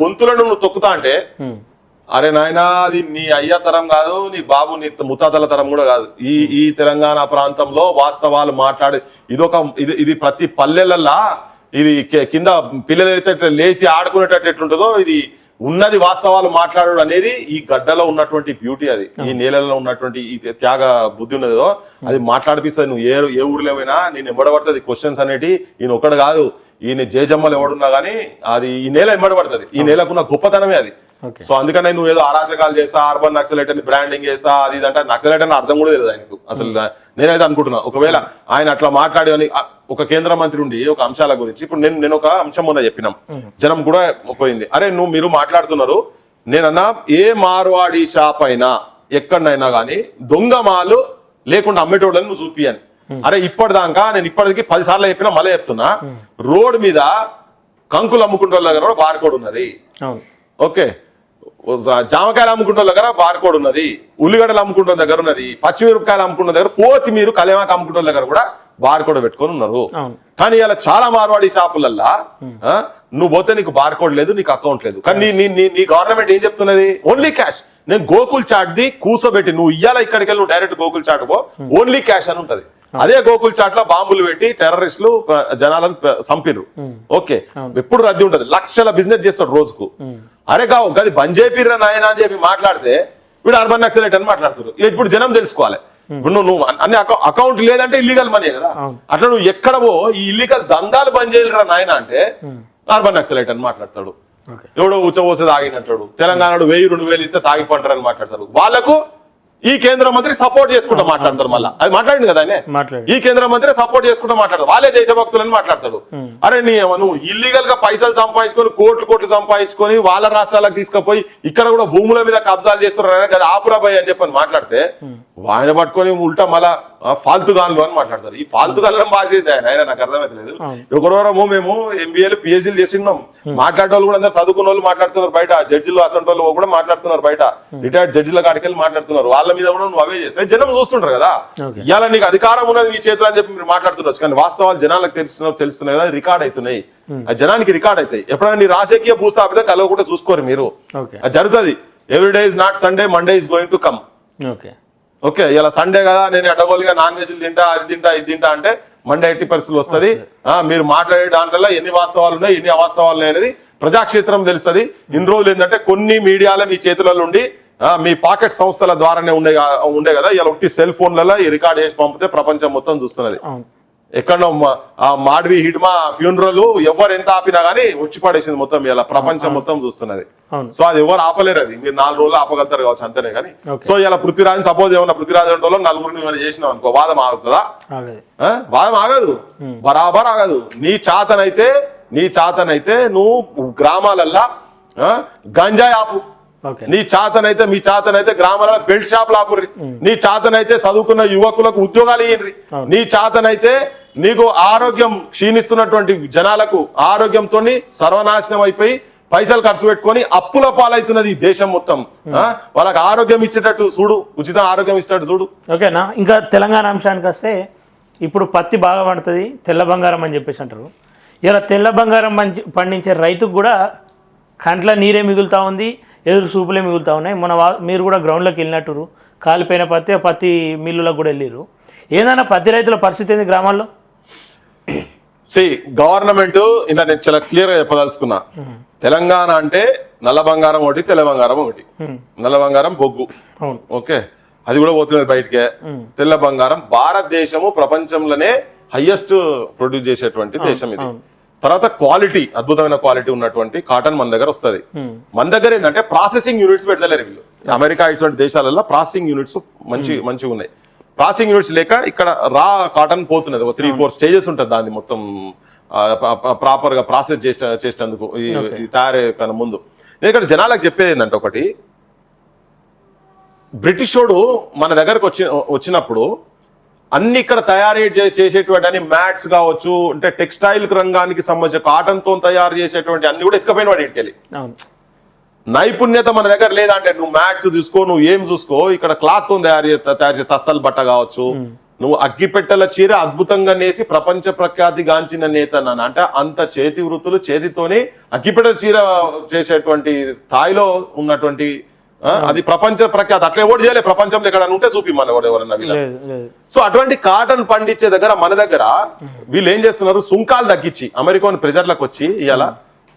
గొంతులను నువ్వు తొక్కుతా అంటే అరే నాయనా అది నీ అయ్య తరం కాదు, నీ బాబు నీ ముత్తాతల తరం కూడా కాదు. ఈ తెలంగాణ ప్రాంతంలో వాస్తవాలు ఇది ప్రతి పల్లెలల్లా ఇది కింద పిల్లలు లేచి ఆడుకునేటట్టు ఎట్లుంటుందో ఇది ఉన్నది వాస్తవాలు మాట్లాడడం అనేది ఈ గడ్డలో ఉన్నటువంటి బ్యూటీ. అది ఈ నేలలో ఉన్నటువంటి ఈ త్యాగ బుద్ధి ఉన్నదో అది మాట్లాడిపిస్తుంది. నువ్వు ఏ ఊర్లో పోయినా నేను ఎంబడబడుతుంది క్వశ్చన్స్ అనేటి. ఈయన ఒక్కడు కాదు, ఈయన జేజమ్మలు ఎవడున్నా గానీ అది ఈ నేల ఎంబడబడుతుంది. ఈ నేలకున్న గొప్పతనమే అది. సో అందుకనే నువ్వు ఏదో అరాచకాలు చేస్తా, అర్బన్ నక్సలైట్ అని బ్రాండింగ్ చేస్తా, అది ఇదంటే నక్సలైట్ అని అర్థం కూడా తెలియదు ఆయనకు అసలు. నేనైతే అనుకుంటున్నా ఒకవేళ ఆయన అట్లా మాట్లాడి ఒక కేంద్ర మంత్రి ఉండి ఒక అంశాల గురించి ఇప్పుడు నేను ఒక అంశం మొన్న చెప్పినాం, జనం కూడా పోయింది. అరే మీరు మాట్లాడుతున్నారు, నేనన్నా ఏ మార్వాడి షాప్ అయినా ఎక్కడైనా గానీ దొంగ మాలు లేకుండా అమ్మేటోళ్ళని నువ్వు చూపియని. అరే ఇప్పటిదాకా నేను ఇప్పటికి 10 సార్లు చెప్పినా మళ్ళీ చెప్తున్నా, రోడ్ మీద కంకులు అమ్ముకుంటే వాళ్ళ దగ్గర బార్కోడ్ ఉన్నది. ఓకే, జామకాయలు అమ్ముకుంటే దగ్గర బార్కోడ్ ఉన్నది, ఉల్లిగడ్డలు అమ్ముకుంటే దగ్గర ఉన్నది, పచ్చిమిరపకాయలు అమ్ముకున్న దగ్గర, కొత్తిమీర కలేమాక అమ్ముకుంటే దగ్గర కూడా బార్కోడ్ పెట్టుకొని ఉన్నారు. కానీ ఇలా చాలా మార్వాడి షాపులల్లా నువ్వు పోతే నీకు బార్కోడ్ లేదు, నీకు అకౌంట్ లేదు. కానీ నీ గవర్నమెంట్ ఏం చెప్తున్నది? Only cash. నేను గోకుల్ చాట్ ది కూర్చోబెట్టి నువ్వు ఇయ్యాల ఇక్కడికి వెళ్ళి నువ్వు డైరెక్ట్ గోకుల్ చాట్ పో, ఓన్లీ క్యాష్ అని ఉంటది. అదే గోకుల్ చాట్ లో బాంబులు పెట్టి టెర్రరిస్టులు జనాలను చంపిరు. ఓకే, ఎప్పుడు రద్దీ ఉంటది, లక్షల బిజినెస్ చేస్తాడు రోజుకు. అరే గది బంద్ చేపిర్రా నాయన అని చెప్పి మాట్లాడితే వీడు అర్బన్ నక్సలైట్ అని మాట్లాడుతారు. ఇప్పుడు జనం తెలుసుకోవాలి ఇప్పుడు నువ్వు అన్ని అకౌంట్ లేదంటే ఇల్లీగల్ మనీ కదా. అట్లా నువ్వు ఎక్కడవో ఈ ఇల్లీగల్ దందాలు బంద్ చేయలేరా నాయన అంటే అర్బన్ నక్సలైట్ అని మాట్లాడతాడు. ఎవడో ఉచ్చబోసే తాగినట్టాడు. తెలంగాణలో 1000-2000 ఇస్తే తాగిపోంటారు అని మాట్లాడతారు. వాళ్ళకు ఈ కేంద్ర మంత్రి సపోర్ట్ చేసుకుంటూ మాట్లాడతారు. మళ్ళీ అది మాట్లాడింది కదా ఆయన, ఈ కేంద్ర మంత్రి సపోర్ట్ చేసుకుంటూ మాట్లాడతారు. వాళ్ళే దేశభక్తులని మాట్లాడతాడు. అరే నువ్వు ఇల్లీగల్ గా పైసలు సంపాదించుకొని కోట్లు సంపాదించుకొని వాళ్ళ రాష్ట్రాలకు తీసుకుపోయి ఇక్కడ కూడా భూముల మీద కబ్జాలు చేస్తున్నారు కదా ఆపురాబాయ్ అని చెప్పని మాట్లాడితే ఆయన పట్టుకొని ఉల్టా మళ్ళా ఫాల్తు గాన్లు అని మాట్లాడతారు. ఈ ఫాల్తు గాన్లు భాష ఆయన నాకు అర్థమైతలేదు. ఒకరోరము మేము ఎంబీఏలు పిహెచ్డీలు చేసినాం, మాట్లాడే వాళ్ళు కూడా అందరు చదువుకున్న వాళ్ళు మాట్లాడుతున్నారు బయట, జడ్జిలు అసంటి వాళ్ళు కూడా మాట్లాడుతున్నారు బయట, రిటైర్డ్ జడ్జిల కాడికెళ్ళి మాట్లాడుతున్నారు. వాళ్ళ మీద కూడా నువ్వు అవే చేస్తే జనం చూస్తుంటారు కదా. ఇవాళ నీకు అధికారం ఉన్నది నీ చేతులు అని చెప్పి మీరు మాట్లాడుతున్నారు, కానీ వాస్తవాలు జనాలకు తెలుస్తున్నాయి కదా, రికార్డ్ అవుతున్నాయి. ఆ జనానికి రికార్డ్ అవుతాయి. ఎప్పుడైనా నీ రాజకీయ భూస్థాపితం కలవకుండా చూసుకోరు మీరు. అది జరుగుతుంది. Every day is not Sunday, Monday is going to come. Okay, ఇలా సండే కదా నేను అడ్డగోలుగా నాన్ వెజ్ తింటా, అది తింటా, ఇది తింటా అంటే మండే 80% వస్తుంది. మీరు మాట్లాడే దాంట్లో ఎన్ని వాస్తవాలు ఉన్నాయి, ఎన్ని అవాస్తవాలు ఉన్నాయి అనేది ప్రజాక్షేత్రం తెలుస్తుంది. ఇన్ని రోజులు ఏంటంటే కొన్ని మీడియాలో మీ చేతులలో ఉండి మీ పాకెట్ సంస్థల ద్వారానే ఉండే కదా, ఇలా ఒకటి సెల్ ఫోన్లలో ఈ రికార్డ్ చేసి పంపితే ప్రపంచం మొత్తం చూస్తున్నది. ఎక్కడో మాడ్వి హిడ్మా ఫ్యూనరల్ ఎవరు ఎంత ఆపినా గానీ వచ్చి పడేసింది మొత్తం, ఇలా ప్రపంచం మొత్తం చూస్తున్నది. సో అది ఎవరు ఆపలేరు. అది మీరు 4 రోజులు ఆపగలుగుతారు కావచ్చు అంతేనే కానీ. సో ఇలా పృథ్వీరాజ్ సపోజ్ ఏమన్నా పృథ్వీరాజ్ అంటే నలుగురిని ఏమైనా చేసినావు అనుకో, వాదం ఆగుతుందా? వాదం ఆగదు, బరాబర్ ఆగదు. నీ చాతనైతే నువ్వు గ్రామాలల్లా గంజాయి ఆపు, నీ చాతనైతే మీ చాతనైతే గ్రామాలలో బెల్ట్ షాపులు ఆపుర్రి, నీ చాతనైతే చదువుకున్న యువకులకు ఉద్యోగాలు ఇయ్యండి, నీ చాతనైతే నీకు ఆరోగ్యం క్షీణిస్తున్నటువంటి జనాలకు ఆరోగ్యంతో సర్వనాశనం అయిపోయి పైసలు ఖర్చు పెట్టుకొని అప్పుల పాలవుతున్నది ఈ దేశం మొత్తం. వాళ్ళకి ఆరోగ్యం ఇచ్చేటట్టు చూడు, ఉచిత ఆరోగ్యం ఇచ్చేటట్టు చూడు. ఓకేనా? ఇంకా తెలంగాణ అంశానికి వస్తే ఇప్పుడు పత్తి బాగా పండుతుంది, తెల్ల బంగారం అని చెప్పేసి అంటారు. ఇలా తెల్ల బంగారం పండించే రైతుకు కూడా కంట్ల నీరే మిగులుతూ ఉంది, ఎదురు చూపులే మిగులుతూ ఉన్నాయి. మీరు కూడా గ్రౌండ్లోకి వెళ్ళినట్టు కాలిపోయిన పత్తి మిల్లులకు కూడా వెళ్ళారు. ఏదైనా పత్తి రైతుల పరిస్థితి ఏంది గ్రామాల్లో? గవర్నమెంట్ ఇలా నేను చాలా క్లియర్ గా చెప్పదలుచుకున్నా. తెలంగాణ అంటే నల్ల బంగారం ఒకటి, తెల్ల బంగారం ఒకటి. నల్ల బంగారం బొగ్గు, ఓకే, అది కూడా పోతున్నది బయటకే. తెల్ల బంగారం భారతదేశము ప్రపంచంలోనే హైయెస్ట్ ప్రొడ్యూస్ చేసేటువంటి దేశం ఇది. తర్వాత క్వాలిటీ, అద్భుతమైన క్వాలిటీ ఉన్నటువంటి కాటన్ మన దగ్గర వస్తుంది. మన దగ్గర ఏంటంటే ప్రాసెసింగ్ యూనిట్స్ పెడతలేరు వీళ్ళు. అమెరికా ఇటువంటి దేశాలలో ప్రాసెసింగ్ యూనిట్స్ మంచిగా ఉన్నాయి. ప్రాసెసింగ్ యూనిట్స్ లేక ఇక్కడ రా కాటన్ పోతున్నది. 3-4 స్టేజెస్ ఉంటుంది దాన్ని మొత్తం ప్రాపర్ గా ప్రాసెస్ చేసేందుకు తయారయ్యే కన్నా ముందు. నేను ఇక్కడ జనాలకు చెప్పేది ఏంటంటే, ఒకటి, బ్రిటిషోడు మన దగ్గరకు వచ్చినప్పుడు అన్ని ఇక్కడ తయారు చేసేటువంటి అన్ని మ్యాట్స్ కావచ్చు, అంటే టెక్స్టైల్ రంగానికి సంబంధించిన కాటన్ తో తయారు చేసేటువంటి అన్ని కూడా ఎత్తుకపోయిన వాడి ఇంటికి. నైపుణ్యత మన దగ్గర లేదంటే నువ్వు మ్యాట్స్ చూసుకో, నువ్వు ఏం చూసుకో, ఇక్కడ క్లాత్ తో తయారు చేసే తస్సల్ బట్ట కావచ్చు, నువ్వు అగ్గిపెట్టెల చీర అద్భుతంగా నేసి ప్రపంచ ప్రఖ్యాతి గాంచిన నేత అంటే అంత చేతి వృత్తులు, చేతితోనే అగ్గిపెట్టెల చీర చేసేటువంటి స్థాయిలో ఉన్నటువంటి అది ప్రపంచ ప్రఖ్యాతి. అట్లా ఎవరు చేయలే ప్రపంచంలో ఎక్కడ ఉంటే చూపి మన ఎవరన్నా వీళ్ళ. సో అటువంటి కాటన్ పండించే దగ్గర మన దగ్గర వీళ్ళు ఏం చేస్తున్నారు, సుంకాలు తగ్గించి అమెరికన్ ప్రెజర్లకు వచ్చి ఇవాళ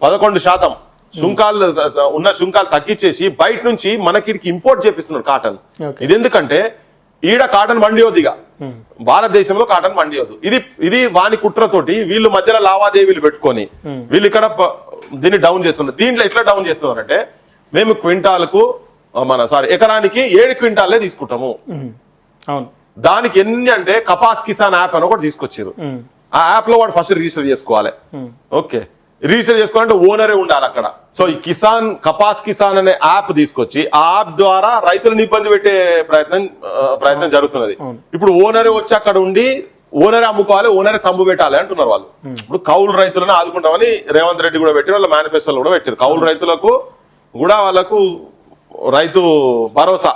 11% సుంకాలు ఉన్న సుంకాలు తగ్గించేసి బయట నుంచి మనకి ఇంపోర్ట్ చేపిస్తున్నారు కాటన్. ఇది ఎందుకంటే ఈడ కాటన్ మండియోద్దిగా, భారతదేశంలో కాటన్ మండియోద్దు. ఇది వాని కుట్రతోటి వీళ్ళు మధ్యలో లావాదేవీలు పెట్టుకొని వీళ్ళు ఇక్కడ దీన్ని డౌన్ చేస్తున్నారు. దీంట్లో ఎట్లా డౌన్ చేస్తున్నారంటే, మేము ఎకరానికి 7 క్వింటాలే తీసుకుంటాము. దానికి ఎన్ని అంటే కపాస్ కిసాన్ యాప్ అని ఒకటి తీసుకొచ్చారు. ఆ యాప్ లో వాడు ఫస్ట్ రిజిస్టర్ చేసుకోవాలి. ఓకే, రిజిస్టర్ చేసుకోవాలంటే ఓనరే ఉండాలి అక్కడ. సో ఈ కపాస్ కిసాన్ అనే యాప్ తీసుకొచ్చి ఆ యాప్ ద్వారా రైతులను ఇబ్బంది పెట్టే ప్రయత్నం జరుగుతున్నది. ఇప్పుడు ఓనరే వచ్చి అక్కడ ఉండి ఓనరే అమ్ముకోవాలి, ఓనరే తమ్ము పెట్టాలి అంటున్నారు వాళ్ళు. ఇప్పుడు కౌలు రైతులను ఆదుకుంటామని రేవంత్ రెడ్డి కూడా పెట్టారు, వాళ్ళ మేనిఫెస్టోలో కూడా పెట్టారు. కౌలు రైతులకు కూడా వాళ్ళకు రైతు భరోసా,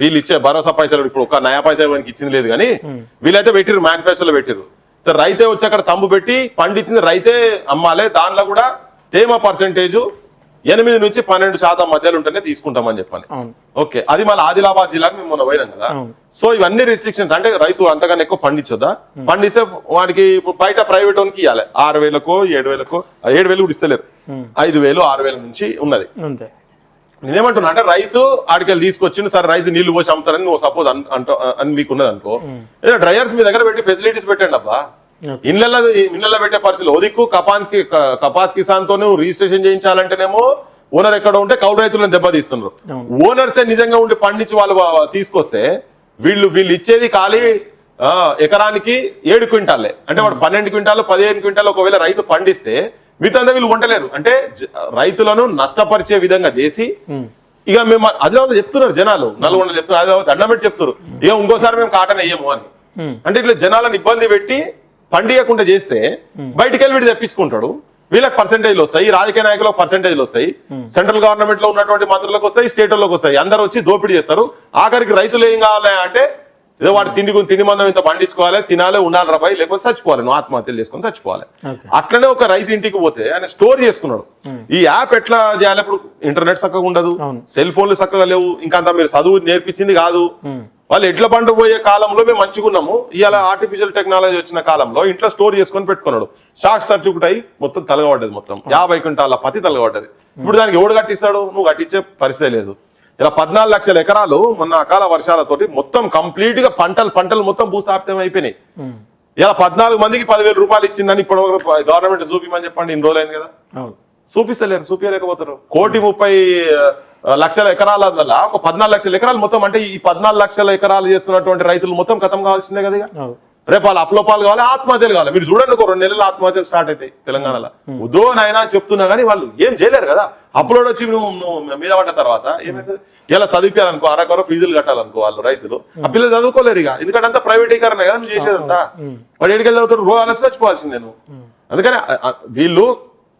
వీళ్ళు ఇచ్చే భరోసా పైసలు ఇప్పుడు ఒక నయా పైసా ఇచ్చింది లేదు, కానీ వీళ్ళైతే పెట్టిరు, మేనిఫెస్టోలో పెట్టిరు. రైతే వచ్చి అక్కడ తమ్ము పెట్టి పండించింది రైతే అమ్మాలే. దానిలో కూడా తేమ పర్సెంటేజ్ 8 నుంచి 12% మధ్యలో ఉంటేనే తీసుకుంటామని చెప్పాలి. ఓకే, అది మళ్ళీ ఆదిలాబాద్ జిల్లాకు మేము మొన్న పోయినాం కదా. సో ఇవన్నీ రిస్ట్రిక్షన్స్. అంటే రైతు అంతగానే ఎక్కువ పండించొద్దా, పండిస్తే వాడికి బయట ప్రైవేట్ వానికి ఇవ్వాలి 6,000కో 7,000కో, 7,000 కూడా ఇస్తలేరు, 5,000 6,000 నుంచి ఉన్నది. నేనేమంటున్నా అంటే రైతు ఆడికెళ్ళి తీసుకొచ్చిండు సరే రైతు నీళ్లు పోసి అమ్ముతారని నువ్వు సపోజ్ అని మీకు ఉన్నది అనుకో ఏదో డ్రైయర్స్ మీ దగ్గర పెట్టి ఫెసిలిటీస్ పెట్టండి అబ్బా. ఇళ్ళల్లో పెట్టే పరిస్థితులు ఓదిక్కు కపాస్ కిసాన్ తో రిజిస్ట్రేషన్ చేయించాలంటేనేమో ఓనర్ ఎక్కడ ఉంటే కౌలు రైతులను దెబ్బతీస్తున్నారు. ఓనర్సే నిజంగా ఉండి పండించి వాళ్ళు తీసుకొస్తే వీళ్ళు ఇచ్చేది ఖాళీ ఎకరానికి 7 క్వింటాలే అంటే వాడు 12 క్వింటాలు 15 క్వింటాలు ఒకవేళ రైతు పండిస్తే మిగతా వీళ్ళు కొంటలేరు. అంటే రైతులను నష్టపరిచే విధంగా చేసి ఇక మేము అదే చెప్తున్నారు జనాలు నల్గొండలు చెప్తున్నారు అదే దండం పెట్టి చెప్తున్నారు ఇక ఇంకోసారి మేము కాటన్ వేయము అని. అంటే ఇట్లా జనాలను ఇబ్బంది పెట్టి పండియకుండా చేస్తే బయటికి వెళ్ళి వీడు తెప్పించుకుంటాడు. వీళ్ళకి పర్సెంటేజ్లు వస్తాయి, రాజకీయ నాయకులకు పర్సెంటేజ్లు వస్తాయి, సెంట్రల్ గవర్నమెంట్ లో ఉన్నటువంటి మంత్రులకు వస్తాయి, స్టేట్ వాళ్ళకి వస్తాయి, అందరూ వచ్చి దోపిడీ చేస్తారు. ఆఖరికి రైతులు ఏం కావాలి అంటే ఏదో వాడు తిండి మందం ఇంత పండించుకోవాలి తినాలి ఉండాలి రాబాయి లేకపోతే చచ్చిపోవాలి నువ్వు ఆత్మహత్యలు చేసుకొని చచ్చిపోవాలి. అట్లనే ఒక రైతు ఇంటికి పోతే ఆయన స్టోర్ చేసుకున్నాడు. ఈ యాప్ ఎట్లా చేయాలి? ఇప్పుడు ఇంటర్నెట్ చక్కగా ఉండదు, సెల్ ఫోన్లు చక్కగా లేవు, ఇంకంతా మీరు చదువు నేర్పించింది కాదు. వాళ్ళు ఎడ్ల బండ పోయే కాలంలో మేము మంచిగా ఉన్నాము. ఇవాళ ఆర్టిఫిషియల్ టెక్నాలజీ వచ్చిన కాలంలో ఇంట్లో స్టోర్ చేసుకొని పెట్టుకున్నాడు. షాక్ సర్టిఫికెట్ అయ్యి మొత్తం తలగబడ్డది, మొత్తం 50 క్వింటాల పత్తి తలగబడ్డది. ఇప్పుడు దానికి ఎవడు కట్టిస్తాడు? నువ్వు కట్టించే పరిస్థితి లేదు. ఇలా 14 లక్షల ఎకరాలు మొన్న అకాల వర్షాలతోటి మొత్తం కంప్లీట్ గా పంటలు మొత్తం భూస్థాపితం అయిపోయినాయి. ఇలా 14 మందికి 10,000 రూపాయలు ఇచ్చిందని ఇప్పుడు గవర్నమెంట్ చూపిమని చెప్పండి. ఇన్ని రోజులు అయింది కదా, చూపిస్తలేరు, చూపించలేకపోతారు. 1,30,00,000 ఎకరాల ఒక 14 లక్షల ఎకరాలు మొత్తం అంటే ఈ 14 లక్షల ఎకరాలు చేస్తున్నటువంటి రైతులు మొత్తం ఖతం కావాల్సిందే కదా. రేపు వాళ్ళు అప్లోపాలు కావాలి, ఆత్మహత్యలు కావాలి. మీరు చూడండి ఒక 2 నెలలు ఆత్మహత్యలు స్టార్ట్ అవుతాయి తెలంగాణలో. ఉదో నాయన అని చెప్తున్నా కానీ వాళ్ళు ఏం చేయలేరు కదా. అప్లోడ్ వచ్చి నువ్వు మీద పడ్డ తర్వాత ఏమైతుంది? ఇలా చదివించాలనుకో అరకొర ఫీజులు కట్టాలనుకో వాళ్ళు రైతులు ఆ పిల్లలు చదువుకోలేరు ఇక. ఎందుకంటే అంతా ప్రైవేటీకరణ కదా నువ్వు చేసేదంతా. వాడు ఎడికెళ్ళి చదువుతాడు రోజు చచ్చిపోవాల్సిందే నువ్వు. అందుకని వీళ్ళు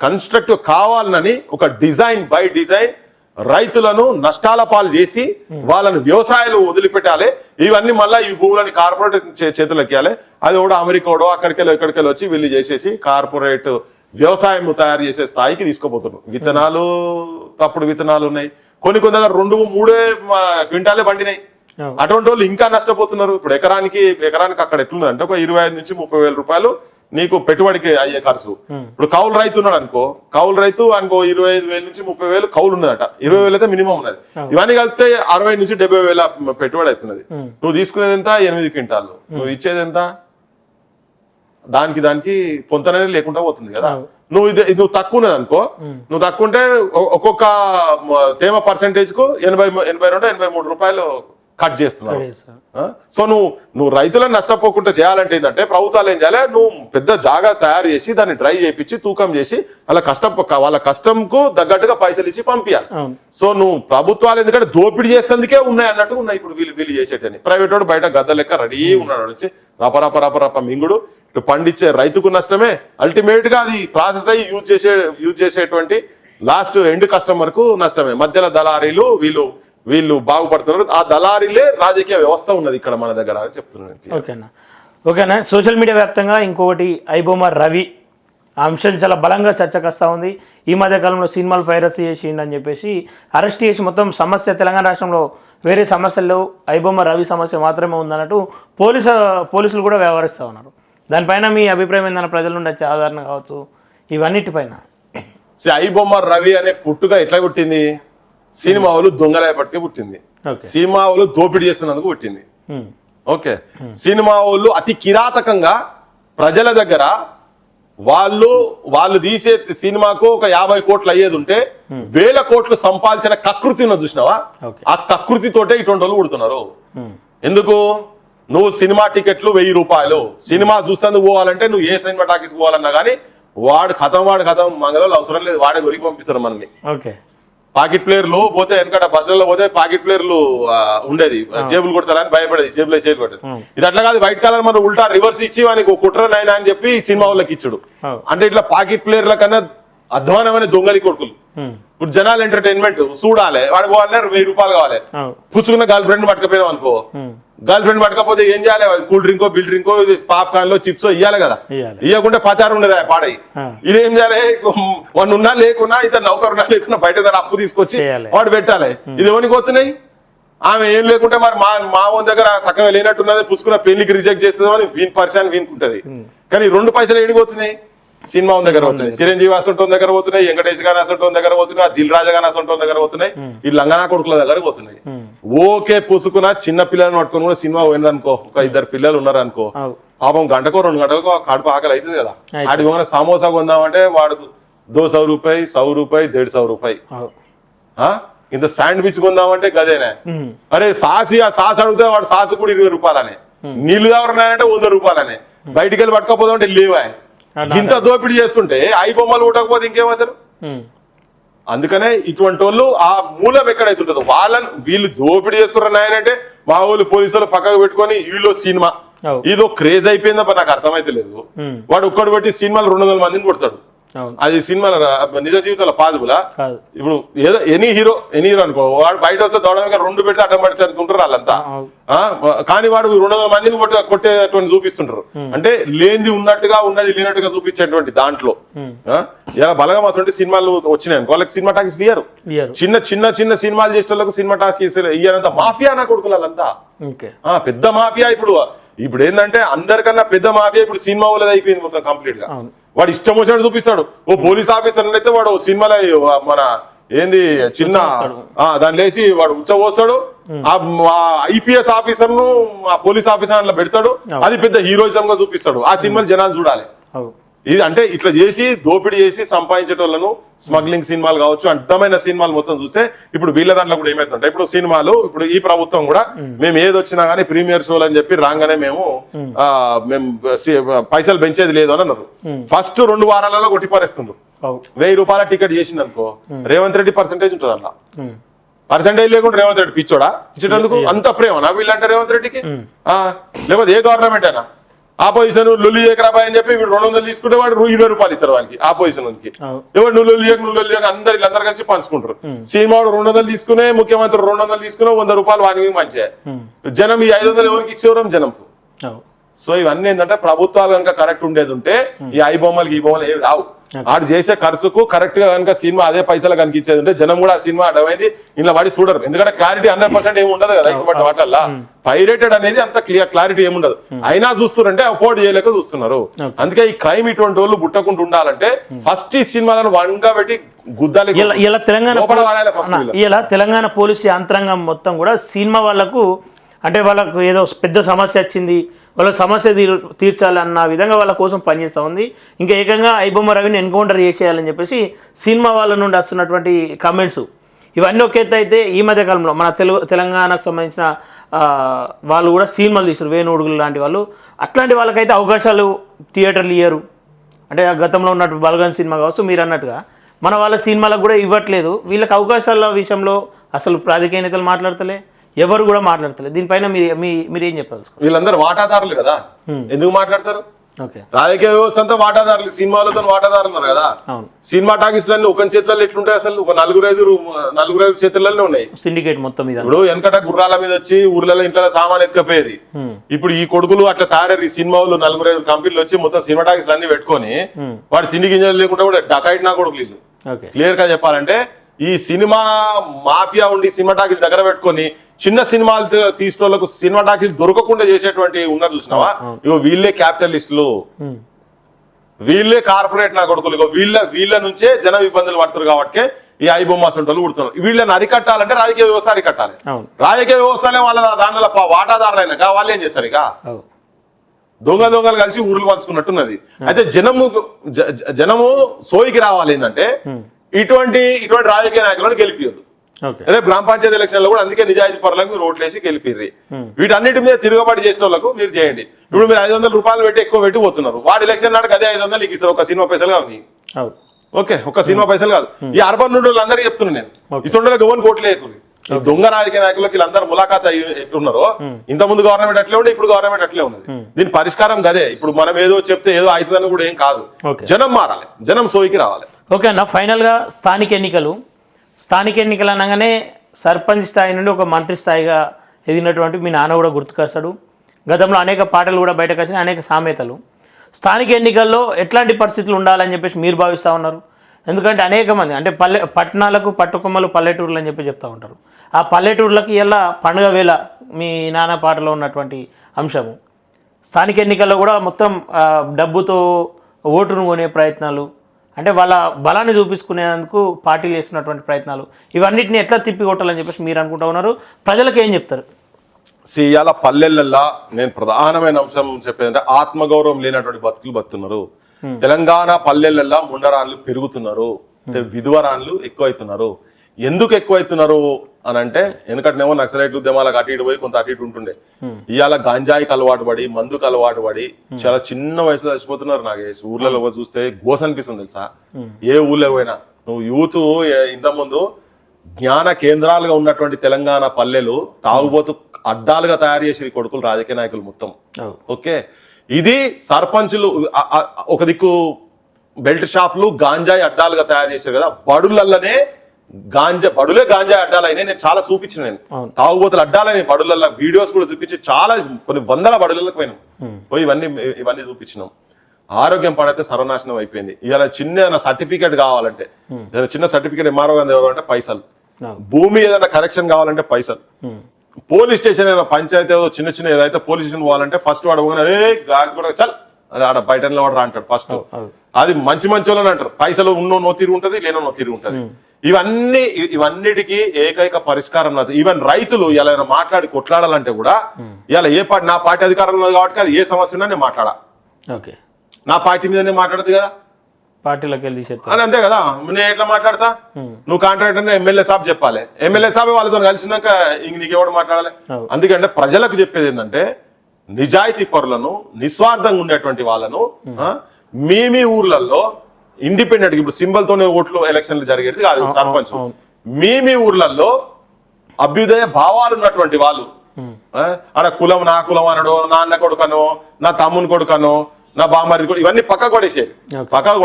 కన్స్ట్రక్టివ్ కావాలని ఒక డిజైన్ బై డిజైన్ రైతులను నష్టాల పాలు చేసి వాళ్ళని వ్యవసాయాలు వదిలిపెట్టాలి. ఇవన్నీ మళ్ళీ ఈ భూములని కార్పొరేట్ చేతులకి ఇవ్వాలి. అది కూడా అమెరికాడో ఎక్కడికెళ్ళి వచ్చి వీళ్ళు చేసేసి కార్పొరేట్ వ్యవసాయం తయారు చేసే స్థాయికి తీసుకుపోతున్నారు. విత్తనాలు తప్పుడు విత్తనాలు ఉన్నాయి, కొన్ని దగ్గర 2-3 క్వింటాలే పండినాయి. అటువంటి వాళ్ళు ఇంకా నష్టపోతున్నారు. ఇప్పుడు ఎకరానికి అక్కడ ఎట్లుంది అంటే ఒక 25,000 నుంచి 30,000 రూపాయలు నీకు పెట్టుబడికి అయ్యే ఖర్చు. ఇప్పుడు కౌలు రైతు ఉన్నాడు అనుకో, 25,000 నుంచి 30,000 కౌలు ఉన్నదట. 20,000 అయితే మినిమం ఉన్నది. ఇవన్నీ కలిపితే 60,000 నుంచి 70,000 పెట్టుబడి అవుతున్నది. నువ్వు తీసుకునేది ఎంత? 8 క్వింటాలు. నువ్వు ఇచ్చేది ఎంత? దానికి పొంతనే లేకుండా పోతుంది కదా. నువ్వు తక్కువ ఉన్నది అనుకో, నువ్వు తక్కువ ఉంటే ఒక్కొక్క తేమ పర్సెంటేజ్ కు 82-83 రూపాయలు కట్ చేస్తున్నారు. సో నువ్వు రైతులను నష్టపోకుండా చేయాలంటే ఏంటంటే ప్రభుత్వాలు ఏం చేయాలి? నువ్వు పెద్ద జాగా తయారు చేసి దాన్ని డ్రై చేయించి తూకం చేసి వాళ్ళ కష్టంకు తగ్గట్టుగా పైసలు ఇచ్చి పంపించాలి. సో నువ్వు ప్రభుత్వాలు ఎందుకంటే దోపిడీ చేసేందుకే ఉన్నాయి అన్నట్టు ఉన్నాయి ఇప్పుడు వీళ్ళు చేసేటని. ప్రైవేట్ వాడు బయట గద్ద లెక్క రెడీ ఉన్నాడు, వచ్చి రపరప మింగుడు. ఇటు పండించే రైతుకు నష్టమే, అల్టిమేట్ గా అది ప్రాసెస్ అయ్యి యూజ్ చేసేటువంటి లాస్ట్ ఎండ్ కస్టమర్ కు నష్టమే. మధ్యలో దళారీలు వీళ్ళు బాగుపడుతున్నారు. ఆ దళారీలే రాజకీయ వ్యవస్థ ఉన్నది ఇక్కడ మన దగ్గర అని చెప్తున్నాను. ఓకేనా. సోషల్ మీడియా వ్యాప్తంగా ఇంకొకటి ఐబొమ్మ రవి ఆ అంశం చాలా బలంగా చర్చకు వస్తూ ఉంది. ఈ మధ్య కాలంలో సినిమాలు పైరసీ చేసిండని చెప్పేసి అరెస్ట్ చేసి మొత్తం సమస్య తెలంగాణ రాష్ట్రంలో వేరే సమస్యలు ఐబొమ్మ రవి సమస్య మాత్రమే ఉందన్నట్టు పోలీసులు కూడా వ్యవహరిస్తూ ఉన్నారు. దానిపైన మీ అభిప్రాయం ఏందన్న ప్రజల నుండి వచ్చే ఆదరణ కావచ్చు ఇవన్నిటిపైన? ఐబొమ్మ రవి అనే పుట్టుగా ఎట్లా పుట్టింది? సినిమా వాళ్ళు దొంగలపటికే పుట్టింది. సినిమా వాళ్ళు దోపిడీ చేస్తున్నందుకు పుట్టింది. ఓకే, సినిమా వాళ్ళు అతి కిరాతకంగా ప్రజల దగ్గర వాళ్ళు తీసే సినిమాకు ఒక 50 కోట్లు అయ్యేది ఉంటే 1000 కోట్లు సంపాదించిన కకృతి ఉన్నది చూసినావా? ఆ కకృతితోటే ఇటువంటి వాళ్ళు పుడుతున్నారు. ఎందుకు? నువ్వు సినిమా టికెట్లు 1000 రూపాయలు, సినిమా చూస్తేందుకు పోవాలంటే నువ్వు ఏ సినిమా టాకీస్ పోవాలన్నా కానీ వాడు కథం మంగళవాళ్ళు అవసరం లేదు, వాడే గురికి పంపిస్తారు మనల్ని. పాకెట్ ప్లేయర్లు పోతే వెనకట బస్సులలో పోతే పాకెట్ ప్లేయర్లు ఉండేది, జేబులు కొడతారని భయపడేది, జేబులో చేతి కొట్టేది. ఇది అట్లా కాదు, వైట్ కలర్ మనం ఉల్టా రివర్స్ ఇచ్చి వానికి కుట్రనైనా అని చెప్పి సినిమా వాళ్ళకి ఇచ్చుడు. అంటే ఇట్లా పాకెట్ ప్లేయర్ల కన్నా అధ్వానమైన దొంగలి కొడుకులు. ఇప్పుడు జనాలు ఎంటర్టైన్మెంట్ చూడాలి, వాడు పోవాలన్నా 1000 రూపాయలు కావాలి. పుచ్చుకున్న గర్ల్ ఫ్రెండ్ పట్టుకపోయినాం అనుకో, గర్ల్ ఫ్రెండ్ పట్టకపోతే ఏం చేయాలి? కూల్ డ్రింకో బిల్ డ్రింకో పాప్కార్న్ లో చిప్స్ ఇవ్వాలి కదా. ఇవ్వకుంటే పచారు ఉండదు పాడై. ఇది ఏం చేయాలి? వాడు ఉన్నా లేకున్నా ఇతను నౌకరున్నా లేకున్నా బయట దగ్గర అప్పు తీసుకొచ్చి వాడు పెట్టాలి. ఇది ఎవరికి వస్తున్నాయి? ఆమె ఏం లేకుంటే మరి మా ఓన్ దగ్గర చక్కగా లేనట్టున్నది, పుచ్చుకున్న పెళ్లికి రిజెక్ట్ చేస్తుందని వీని పరిశాన్ని వీనుకుంటది. కానీ 2 పైసలు ఏడిపోతున్నాయి. సినిమా దగ్గర పోతున్నాయి, చిరంజీవి అసంటోన్ దగ్గర పోతున్నాయి, వెంకటేష్ గాని అసంటోన్ దగ్గర పోతున్నాయి, దిల్ రాజా గాని అసంటోన్ దగ్గర పోతున్నాయి, ఈ లంగనా కొడుకుల దగ్గర పోతున్నాయి. ఓకే పుసుకున్న చిన్న పిల్లల్ని పట్టుకొని కూడా సినిమా పోయిందనుకో, ఒక 2 పిల్లలు ఉన్నారు అనుకో, పాపం గంటకో 2 గంటలకు కడుపు ఆకలి అవుతుంది కదా, ఆడికి పోయిన సమోసా కొందామంటే వాడు 200 రూపాయి, 100 రూపాయి, 150 రూపాయి. ఇంత శాండ్విచ్ కొందామంటే గదేనే. అరే సాస్ అడిగితే వాడు సాస్ కూడా 20 రూపాయలనే, నీళ్లు తాగరన్నాయంటే 100 రూపాయలనే, బయటికి వెళ్ళి పట్టుకపోదామంటే లేవా. ఇంత దోపిడీ చేస్తుంటే ఐ బొమ్మలు ఉండకపోతే ఇంకేమవుతారు. అందుకనే ఇటువంటి వాళ్ళు ఆ మూలం ఎక్కడైతుంటుందో వీళ్ళు దోపిడీ చేస్తున్నారంటే మా వాళ్ళు పోలీసులు పక్కకు పెట్టుకొని వీళ్ళు సినిమా ఇదో క్రేజ్ అయిపోయిందా నాకు అర్థమైతే లేదు. వాడు ఒక్కడు పెట్టి సినిమాలు 200 మందిని కొడతాడు, అది సినిమా నిజ జీవితంలో పాజిబులా? ఇప్పుడు ఏదో ఎనీ హీరో అనుకో, వాడు బయట వస్తే దౌడగా 2 పెడితే అడ్డం పడుతుంటారు వాళ్ళంతా. కానీ వాడు 200 మందిని కొట్టేటువంటి చూపిస్తుంటారు. అంటే లేనిది ఉన్నట్టుగా ఉన్నది లేనట్టుగా చూపించేటువంటి దాంట్లో ఇలా బలగా అసలు సినిమాలు వచ్చినాయి అనుకో, వాళ్ళకి సినిమా టాకీస్ ఇయ్యరు. చిన్న చిన్న చిన్న సినిమాలు చేసే వాళ్ళకు సినిమా టాకీస్ ఇయ్యనంత మాఫియా నా కొడుకులు వాళ్ళంతా పెద్ద మాఫియా. ఇప్పుడు ఏంటంటే అందరికన్నా పెద్ద మాఫియా ఇప్పుడు సినిమా వాళ్ళది అయిపోయింది మొత్తం కంప్లీట్ గా. వాడు ఇష్టం వచ్చినట్టు చూపిస్తాడు. ఓ పోలీస్ ఆఫీసర్ అయితే వాడు సినిమాలో మన ఏంది చిన్న దాన్ని లేచి వాడు ఉచ్చబోస్తాడు, ఆ ఐపీఎస్ ఆఫీసర్ ను ఆ పోలీస్ ఆఫీసర్ అట్లా పెడతాడు, అది పెద్ద హీరోయిజం గా చూపిస్తాడు. ఆ సినిమాలు జనాలు చూడాలి. ఇది అంటే ఇట్లా చేసి దోపిడీ చేసి సంపాదించేటోళ్ళను స్మగ్లింగ్ సినిమాలు కావచ్చు, అడ్డమైన సినిమాలు మొత్తం చూస్తే ఇప్పుడు వీళ్ళ దాంట్లో కూడా ఏమైతుంటాయి. ఇప్పుడు సినిమాలు ఇప్పుడు ఈ ప్రభుత్వం కూడా మేము ఏది వచ్చినా గానీ ప్రీమియర్ షోలు అని చెప్పి రాగానే మేము పైసలు పెంచేది లేదు అని అన్నారు. ఫస్ట్ 2 వారాలలో కొట్టిపారేస్తుండ్రు. 1000 రూపాయల టికెట్ చేసింది అనుకో, రేవంత్ రెడ్డి పర్సెంటేజ్ ఉంటుంది అలా. పర్సెంటేజ్ లేకుండా రేవంత్ రెడ్డి పిచ్చోడా ఇచ్చేటందుకు అంత ప్రేమ నా వీళ్ళంటే రేవంత్ రెడ్డికి? లేకపోతే ఏ గవర్నమెంట్ అయినా ఆపోజిషన్ లొల్లి చేయకరాబాయ్ అని చెప్పి వీడు 200 తీసుకుంటే వాడు 20 రూపాయలు ఇస్తారు వానికి ఆపోజిషన్ కి. ఎవరు నువ్వు లొల్లి అందరు కలిసి పంచుకుంటారు. సినిమా వాడు 200 తీసుకునే, ముఖ్యమంత్రి 200 తీసుకునే, 100 రూపాయలు వానికి మంచిగా. జనం ఈ 500 ఎవరికి ఇచ్చేవరం జనంకు. సో ఇవన్నీ ఏంటంటే ప్రభుత్వాలు కనుక కరెక్ట్ ఉండేది ఉంటే ఈ ఐ బొమ్మలకి ఈ బొమ్మలు ఏవి రావు. ఆడు చేసే ఖర్చుకు కరెక్ట్ గా కనుక సినిమా అదే పైసలు కనిపించేది ఉంటే జనం కూడా ఆ సినిమా అర్థమైంది ఇలా వాడి చూడరు. ఎందుకంటే క్లారిటీ 100% ఏమి ఉండదు కదా ఇటువంటి వాటిల్లో. పైరేటెడ్ అనేది అంత క్లారిటీ ఏముండదు, అయినా చూస్తున్నారంటే అఫోర్డ్ చేయలేక చూస్తున్నారు. అందుకే ఈ క్రైమ్ ఇటువంటి వాళ్ళు బుట్టకుండా ఉండాలంటే ఫస్ట్ ఈ సినిమాలను వంగా పెట్టి గుద్దాలి. ఇలా తెలంగాణ పోలీసు యంత్రాంగం మొత్తం కూడా సినిమా వాళ్ళకు అంటే వాళ్ళకు ఏదో పెద్ద సమస్య వచ్చింది, వాళ్ళ సమస్య తీర్చాలన్న విధంగా వాళ్ళ కోసం పనిచేస్తూ ఉంది. ఇంకా ఏకంగా ఐబొమ్మ రవిని ఎన్కౌంటర్ చేసేయాలని చెప్పేసి సినిమా వాళ్ళ నుండి వస్తున్నటువంటి కామెంట్స్ ఇవన్నీ ఒక ఎత్తు అయితే, ఈ మధ్య కాలంలో మన తెలంగాణకు సంబంధించిన వాళ్ళు కూడా సినిమాలు తీస్తారు, వేణుడుగులు లాంటి వాళ్ళు. అట్లాంటి వాళ్ళకైతే అవకాశాలు థియేటర్లు ఇయ్యరు. అంటే గతంలో ఉన్నట్టు బలగన్ సినిమా కావచ్చు, మీరు అన్నట్టుగా మన వాళ్ళ సినిమాలకు కూడా ఇవ్వట్లేదు. వీళ్ళకి అవకాశాల విషయంలో అసలు రాజకీయ నేతలు మాట్లాడతలే, ఎవరు కూడా మాట్లాడతలేదు. దీనిపైన మీరేం చెప్పాలి? వీళ్ళందరూ వాటాదారులు కదా, ఎందుకు మాట్లాడతారు? రాజకీయ వ్యవస్థ అంతా వాటాదారులు, సినిమాలతో వాటాదారులు ఉన్నారు కదా. సినిమా టాకీస్లన్నీ ఒక చేతులలో ఎట్లుంటాయి? అసలు ఒక 4-5 చేతుల్లోనే ఉన్నాయి సిండికేట్ మొత్తం. ఇప్పుడు వెనకట గుర్రాల మీద వచ్చి ఊర్లలో ఇంట్లో సామాన్ ఎత్తుకపోయేది. ఇప్పుడు ఈ కొడుకులు అట్లా తయారయ్యారు. ఈ సినిమా వాళ్ళు 4-5 కంపెనీలు వచ్చి మొత్తం సినిమా టాకీస్లు అన్ని పెట్టుకొని వాడు తిండి గింజలు లేకుండా కూడా డకాయిట్ నా కొడుకులు ఇల్లు. క్లియర్ గా చెప్పాలంటే ఈ సినిమా మాఫియా ఉండి సినిమా టాకీస్ దగ్గర పెట్టుకొని చిన్న సినిమాలు తీసిన వాళ్ళకు సినిమా టాకీస్ దొరకకుండా చేసేటువంటి ఉన్నారు చూసినావా? ఇగో వీళ్ళే క్యాపిటలిస్టులు, వీళ్ళే కార్పొరేట్ నా కొడుకులు. ఇగో వీళ్ళ నుంచే జన ఇబ్బందులు పడుతున్నారు కాబట్టి ఈ ఐబొమ్మ సొంటలు పుడుతున్నారు. వీళ్ళని అరికట్టాలంటే రాజకీయ వ్యవస్థ అరికట్టాలి. రాజకీయ వ్యవస్థలే వాళ్ళ దాంట్లో వాటాదారులైనా వాళ్ళు ఏం చేస్తారు? ఇక దొంగలు కలిసి ఊర్లు పంచుకున్నట్టున్నది. అయితే జనము సోయికి రావాలి ఏంటంటే ఇటువంటి రాజకీయ నాయకులను గెలిపియదు. రేపు గ్రామ పంచాయతీ ఎలక్షన్ లో కూడా అందుకే నిజాయితీ పరులకు మీరు ఓట్లు వేసి గెలిపిర్రి. వీటన్నిటి మీద తిరుగుబాటు చేసిన వాళ్ళకు మీరు చేయండి. ఇప్పుడు మీరు 500 రూపాయలు పెట్టి ఎక్కువ పెట్టి పోతున్నారు. వాడు ఎలక్షన్ నాటికి అదే 500 నీకు ఇస్తారు, ఒక సినిమా పైసలు కాదు. ఓకే, ఒక సినిమా పైసలు కాదు. ఈ అర్బన్ నుండి అందరికీ చెప్తున్నాను నేను, ఇటువంటి గవర్నమెంట్ ఓట్లు వేయకూడదు. దొంగ రాజకీయ నాయకులకి వీళ్ళందరూ ములాఖాత్ ఎట్లున్నారో, ఇంత ముందు గవర్నమెంట్ అట్లే ఉండే, ఇప్పుడు గవర్నమెంట్ అట్లే ఉన్నది. దీని పరిష్కారం గదే. ఇప్పుడు మనం ఏదో చెప్తే ఏదో అవుతుందని కూడా ఏం కాదు. జనం మారాలి, జనం సోయికి రావాలి. ఓకే అన్న, ఫైనల్గా స్థానిక ఎన్నికలు అనగానే సర్పంచ్ స్థాయి నుండి ఒక మంత్రి స్థాయిగా ఎదిగినటువంటి మీ నాన్న కూడా గుర్తుకొస్తాడు. గతంలో అనేక పాటలు కూడా బయటకు వచ్చిన అనేక సామెతలు. స్థానిక ఎన్నికల్లో ఎట్లాంటి పరిస్థితులు ఉండాలని చెప్పేసి మీరు భావిస్తూ ఉన్నారు? ఎందుకంటే అనేక మంది అంటే పట్టణాలకు పట్టుకొమ్మలు పల్లెటూర్లు అని చెప్పి చెప్తూ ఉంటారు. ఆ పల్లెటూర్లకి ఎలా పండుగ వేళ మీ నాన్న పాటలో ఉన్నటువంటి అంశము స్థానిక ఎన్నికల్లో కూడా మొత్తం డబ్బుతో ఓటును కొనే ప్రయత్నాలు, అంటే వాళ్ళ బలాన్ని చూపించుకునేందుకు పార్టీలు చేస్తున్నటువంటి ప్రయత్నాలు, ఇవన్నిటిని ఎట్లా తిప్పికొట్టాలని చెప్పేసి మీరు అనుకుంటా ఉన్నారు? ప్రజలకు ఏం చెప్తారు? ఇవాళ పల్లెలల్లా నేను ప్రధానమైన అంశం చెప్పేదంటే ఆత్మగౌరవం లేనటువంటి బతుకులు బతున్నారు. తెలంగాణ పల్లెలల్లా ముండరాన్లు పెరుగుతున్నారు, అంటే విధవరాన్లు ఎక్కువైతున్నారు. ఎందుకు ఎక్కువైతున్నారు అని అంటే, ఎందుకంటేనేమో నక్సలైట్ ఉద్యమాలకు అటు ఇటు పోయి కొంత అటు ఇటు ఉంటుండే. ఇవాళ గాంజాయికి అలవాటు పడి, మందుకు అలవాటు పడి చాలా చిన్న వయసులో చచ్చిపోతున్నారు. నాకు ఊర్లలో చూస్తే గోస అనిపిస్తుంది తెలుసా. ఏ ఊర్లో పోయినా నువ్వు యూత్ ఇంత ముందు జ్ఞాన కేంద్రాలుగా ఉన్నటువంటి తెలంగాణ పల్లెలు తాగుబోతు అడ్డాలుగా తయారు చేసి కొడుకులు రాజకీయ నాయకులు మొత్తం. ఓకే, ఇది సర్పంచులు ఒక దిక్కు బెల్ట్ షాపులు గాంజాయి అడ్డాలుగా తయారు చేశారు కదా. బడులల్లనే బడులే గాంజాయి అడ్డాలైనా నేను చాలా చూపించిన. నేను తాగుబోతులు అడ్డాలని బడులల్లో వీడియోస్ కూడా చూపించి చాలా కొన్ని వందల బడులకు పోయినాం. పోయి ఇవన్నీ చూపించినాం. ఆరోగ్యం పడితే సర్వనాశనం అయిపోయింది. ఇలా చిన్న సర్టిఫికేట్ కావాలంటే, ఏదైనా చిన్న సర్టిఫికేట్ ఎంఆర్ఓ గారు ఎవరంటే పైసలు, భూమి ఏదైనా కరెక్షన్ కావాలంటే పైసలు, పోలీస్ స్టేషన్ ఏదైనా పంచాయతీ చిన్న చిన్న ఏదైతే పోలీస్ స్టేషన్ పోవాలంటే ఫస్ట్ వాడు గాడి కూడా చల్ అది ఆడ బయట వాడు రా అంటాడు ఫస్ట్. అది మంచి వాళ్ళని అంటారు. పైసలు ఉన్నో నో తీరు ఉంటది, లేనో నో తీరు ఉంటది. ఇవన్నిటికీ ఏకైక పరిష్కారం లేదు. ఈవెన్ రైతులు ఇలా మాట్లాడి కొట్లాడాలంటే కూడా ఇలా ఏ పార్టీ, నా పార్టీ అధికారంలో ఉంది కాబట్టి అది ఏ సమస్య ఉన్నా నేను మాట్లాడా, నా పార్టీ మీదనే మాట్లాడదు కదా, పార్టీలోకి వెళ్ళి అని అంతే కదా. నేను ఎట్లా మాట్లాడతా? నువ్వు కాంట్రాక్టర్ ఎమ్మెల్యే సాబ్ చెప్పాలి, ఎమ్మెల్యే సాబ్ వాళ్ళతో కలిసినాక ఇంక నీకెవడు మాట్లాడాలి. అందుకంటే ప్రజలకు చెప్పేది ఏంటంటే, నిజాయితీ పరులను, నిస్వార్థంగా ఉండేటువంటి వాళ్ళను మీ ఊర్లలో ఇండిపెండెంట్, ఇప్పుడు సింబల్ తోనే ఓట్లు ఎలక్షన్లు జరిగేది కాదు సర్పంచ్, మీ ఊర్లలో అభ్యుదయ భావాలు ఉన్నటువంటి వాళ్ళు, ఆడ కులం నా కులం అనడో, నా అన్న కొడుకనో, నా తమ్ముని కొడుకనో, నా బామ్మది కూడా, ఇవన్నీ పక్కకు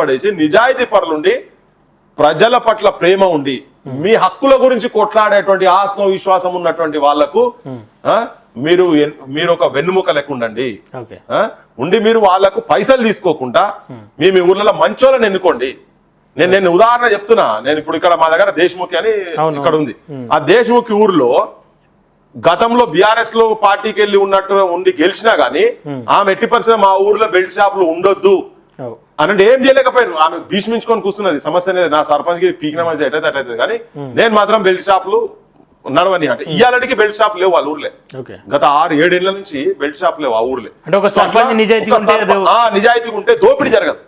పడేసి నిజాయితీ పరులుండి ప్రజల పట్ల ప్రేమ ఉండి మీ హక్కుల గురించి కొట్లాడేటువంటి ఆత్మవిశ్వాసం ఉన్నటువంటి వాళ్లకు మీరు ఒక వెన్నుముక లెక్క ఉండి మీరు వాళ్ళకు పైసలు తీసుకోకుండా మీ ఊర్లలో మంచోళ్ళని ఎన్నుకోండి. నేను ఉదాహరణ చెప్తున్నా. నేను ఇప్పుడు ఇక్కడ మా దగ్గర దేశముఖి అని ఇక్కడ ఉంది. ఆ దేశముఖి ఊర్లో గతంలో బీఆర్ఎస్ లో పార్టీకి వెళ్ళి ఉండి గెలిచినా గానీ ఆమె 80% మా ఊర్లో బెల్ట్ షాపులు ఉండొద్దు అనంటే ఏం చేయలేకపోయాను. ఆమె భీష్మించుకొని కూర్చున్నది. సమస్య అనేది నా సర్పంచ్ కి పీకిన మనిషి ఎటైతే అటైతే కానీ నేను మాత్రం బెల్ట్ షాపులు నడవని అంటే ఇయ్యాలడికి బెల్ట్ షాప్ లేవు వాళ్ళ ఊర్లే. గత 6-7 ఏళ్ల నుంచి బెల్ట్ షాప్ లేవు ఆ ఊర్లే. నిజాయితీ ఉంటే దోపిడీ జరగదు.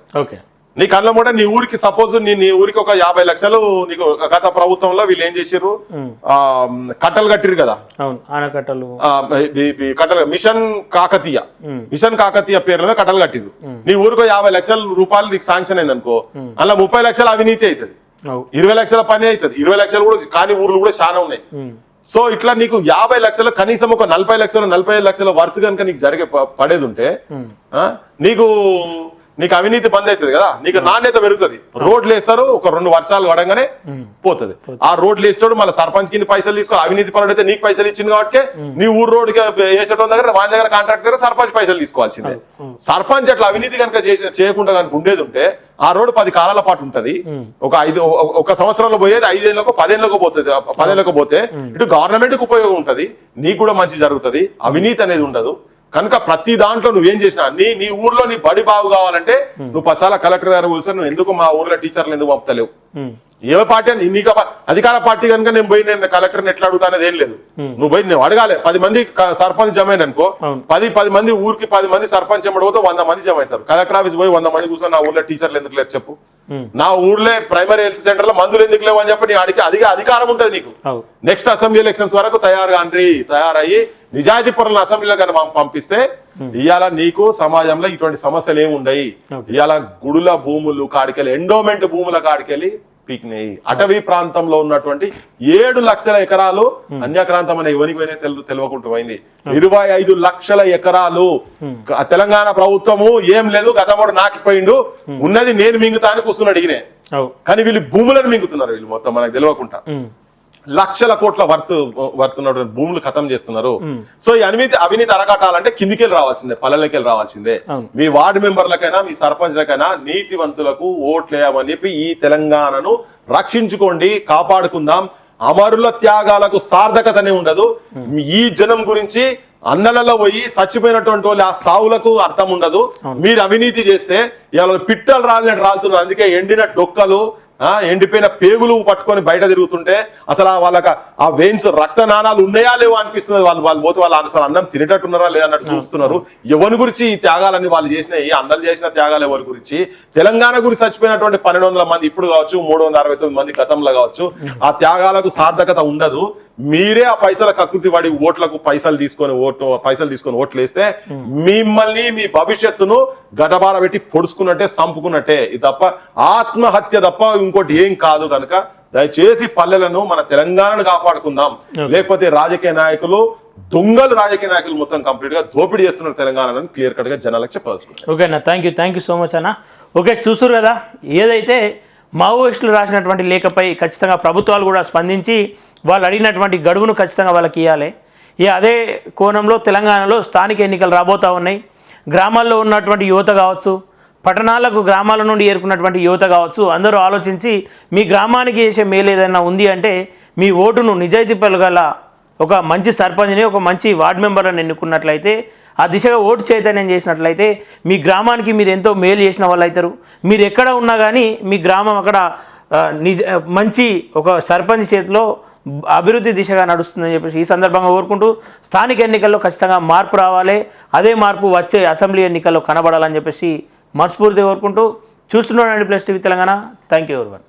నీ కళ్ళ మూడ నీ ఊరికి సపోజ్ నీ ఊరికి ఒక 50 లక్షలు నీకు గత ప్రభుత్వంలో వీళ్ళు ఏం చేసారు, కట్టలు కట్టిరు కదా, కట్టలు మిషన్ కాకతీయ పేరు కట్టలు కట్టిరు. నీ ఊరికి 50 లక్షల రూపాయలు నీకు శాంక్షన్ అయింది అనుకో, అలా 30 లక్షల అవినీతి అవుతుంది, 20 లక్షల పని అవుతుంది, 20 లక్షలు కూడా కాని ఊర్లు కూడా చాలా ఉన్నాయి. సో ఇట్లా నీకు 50 లక్షలు కనీసం ఒక 40 లక్షలు 45 లక్షల వర్త్ కనుక నీకు జరిగే పడేది ఉంటే నీకు అవినీతి బంద్ అవుతుంది కదా, నీకు నాణ్యత పెరుగుతుంది. రోడ్లు వేస్తారు, ఒక 2 వర్షాలు పడంగానే పోతుంది. ఆ రోడ్లు వేస్తాడు మళ్ళీ సర్పంచ్ కి పైసలు తీసుకోవాలి. అవినీతి పరుడు అయితే నీకు పైసలు ఇచ్చింది కాబట్టి నీ ఊరు రోడ్డుకి వేసడం దగ్గర వాని దగ్గర కాంట్రాక్ట్ దగ్గర సర్పంచ్ పైసలు తీసుకోవాల్సిందే. సర్పంచ్ అట్లా అవినీతి కనుక చేయకుండా కనుక ఉండేది ఉంటే ఆ రోడ్డు 10 కాలాల పాటు ఉంటది. ఒక సంవత్సరంలో పోయేది 5 ఏళ్ళకు 10 ఏళ్ళకు పోతుంది. 10 ఏళ్ళకు పోతే ఇటు గవర్నమెంట్ కు ఉపయోగం ఉంటది, నీకు కూడా మంచి జరుగుతుంది, అవినీతి అనేది ఉండదు. కనుక ప్రతి దాంట్లో నువ్వేం చేసినా నీ ఊర్లో నీ బడి బాగు కావాలంటే నువ్వు పసాల కలెక్టర్ గారు కూర్చొని నువ్వు ఎందుకు మా ఊర్లో టీచర్లు ఎందుకు పంపుతలేవు, ఏ పార్టీ అని నీకు అధికార పార్టీ కనుక నేను కలెక్టర్ని ఎట్లా అడుగుతా అనేది ఏం లేదు. నువ్వు పోయి నువ్వు అడగాలి. 10 మంది సర్పంచ్ జమ అయిన అనుకో, 10 మంది ఊరికి 10 మంది సర్పంచ్ ఎమ్మడిపోతే 100 మంది జమ అవుతారు. కలెక్టర్ ఆఫీస్ పోయి 100 మంది కూర్చొని నా ఊర్లో టీచర్లు ఎందుకు లేరు చెప్పు, నా ఊర్లో ప్రైమరీ హెల్త్ సెంటర్ లో మందులు ఎందుకు లేవు అని చెప్పి నీ అడిగే అధికారం ఉంటుంది నీకు. నెక్స్ట్ అసెంబ్లీ ఎలక్షన్స్ వరకు తయారయ్యి నిజాయితీ పరులను అసెంబ్లీలో కానీ పంపిస్తే ఇవాళ నీకు సమాజంలో ఇటువంటి సమస్యలు ఏమి ఉండయి. ఇవాళ గుడుల భూములు కాడికెళ్ళి, ఎండోమెంట్ భూముల కాడికెళ్ళి పీకినాయి. అటవీ ప్రాంతంలో ఉన్నటువంటి 7 లక్షల ఎకరాలు అన్యక్రాంతం అనే ఎవరికి పోయినా తెలియకుండా పోయింది. 25 లక్షల ఎకరాలు తెలంగాణ ప్రభుత్వము ఏం లేదు, గతంలో నాకిపోయిండు, ఉన్నది నేను మింగుతాను కూర్చుని అడిగినే. కానీ వీళ్ళు భూములను మింగుతున్నారు, వీళ్ళు మొత్తం మనకు తెలియకుండా లక్షల కోట్ల వర్తున్నటువంటి భూములు ఖతం చేస్తున్నారు. సో ఈ అవినీతి అరకట్టాలంటే కిందికెళ్ళి రావాల్సిందే, పల్లెలకెళ్ళి రావాల్సిందే. మీ వార్డు మెంబర్లకైనా మీ సర్పంచ్లకైనా నీతివంతులకు ఓట్లేయమని చెప్పి ఈ తెలంగాణను రక్షించుకోండి, కాపాడుకుందాం. అమరుల త్యాగాలకు సార్థకతనే ఉండదు. ఈ జనం గురించి అన్నలలో పోయి చచ్చిపోయినటువంటి వాళ్ళు ఆ సావులకు అర్థం ఉండదు. మీరు అవినీతి చేస్తే ఇవాళ పిట్టలు రాలినట్టు రాలుతున్నారు. అందుకే ఎండిన డొక్కలు ఎండిపోయిన పేగులు పట్టుకొని బయట తిరుగుతుంటే అసలు వాళ్ళకి ఆ వెయిన్స్ రక్త నాణాలు ఉన్నాయా లేవో అనిపిస్తుంది. వాళ్ళు పోతే వాళ్ళు అసలు అన్నం తినేటట్టున్నారా లేదన్నట్టు చూస్తున్నారు. ఎవరి గురించి ఈ త్యాగాలన్నీ వాళ్ళు చేసిన ఈ అన్నలు చేసిన త్యాగాలు ఎవరి గురించి? తెలంగాణ గురించి చచ్చిపోయినటువంటి 1200 మంది ఇప్పుడు కావచ్చు, 369 మంది గతంలో కావచ్చు, ఆ త్యాగాలకు సార్థకత ఉండదు. మీరే ఆ పైసల కకృతి పడి ఓట్లకు పైసలు తీసుకొని ఓట్లు వేస్తే మిమ్మల్ని మీ భవిష్యత్తును గడబార పెట్టి పొడుచుకున్నట్టే, సంపుకున్నట్టే. ఇది తప్ప ఆత్మహత్య తప్ప ఇంకోటి ఏం కాదు. కనుక దయచేసి పల్లెలను మన తెలంగాణను కాపాడుకుందాం. లేకపోతే రాజకీయ నాయకులు రాజకీయ నాయకులు మొత్తం కంప్లీట్ గా దోపిడీ చేస్తున్నారు తెలంగాణను క్లియర్ కట్ గా జనాలకు చెప్పదలుచుకుంటారు. ఓకే అన్న, థ్యాంక్ యూ సో మచ్ అన్న. ఓకే, చూసారు కదా, ఏదైతే మావోయిస్టులు రాసినటువంటి లేఖపై ఖచ్చితంగా ప్రభుత్వాలు కూడా స్పందించి వాళ్ళు అడిగినటువంటి గడువును ఖచ్చితంగా వాళ్ళకి ఇవ్వాలి. అదే కోణంలో తెలంగాణలో స్థానిక ఎన్నికలు రాబోతూ ఉన్నాయి. గ్రామాల్లో ఉన్నటువంటి యువత కావచ్చు, పట్టణాలకు గ్రామాల నుండి ఏరుకున్నటువంటి యువత కావచ్చు, అందరూ ఆలోచించి మీ గ్రామానికి చేసే మేలు ఏదైనా ఉంది అంటే మీ ఓటును నిజాయితీ గల ఒక మంచి సర్పంచ్ని, ఒక మంచి వార్డు మెంబర్లను ఎన్నుకున్నట్లయితే, ఆ దిశగా ఓటు చైతన్యం చేసినట్లయితే మీ గ్రామానికి మీరు ఎంతో మేలు చేసిన వాళ్ళు అవుతారు. మీరు ఎక్కడ ఉన్నా కానీ మీ గ్రామం అక్కడ మంచి ఒక సర్పంచ్ చేతిలో అభివృద్ధి దిశగా నడుస్తుందని చెప్పేసి ఈ సందర్భంగా కోరుకుంటూ స్థానిక ఎన్నికల్లో ఖచ్చితంగా మార్పు రావాలి. అదే మార్పు వచ్చే అసెంబ్లీ ఎన్నికల్లో కనబడాలని చెప్పేసి మనస్ఫూర్తిగా కోరుకుంటూ చూస్తున్నానండి plus TV Telangana. Thank you everyone.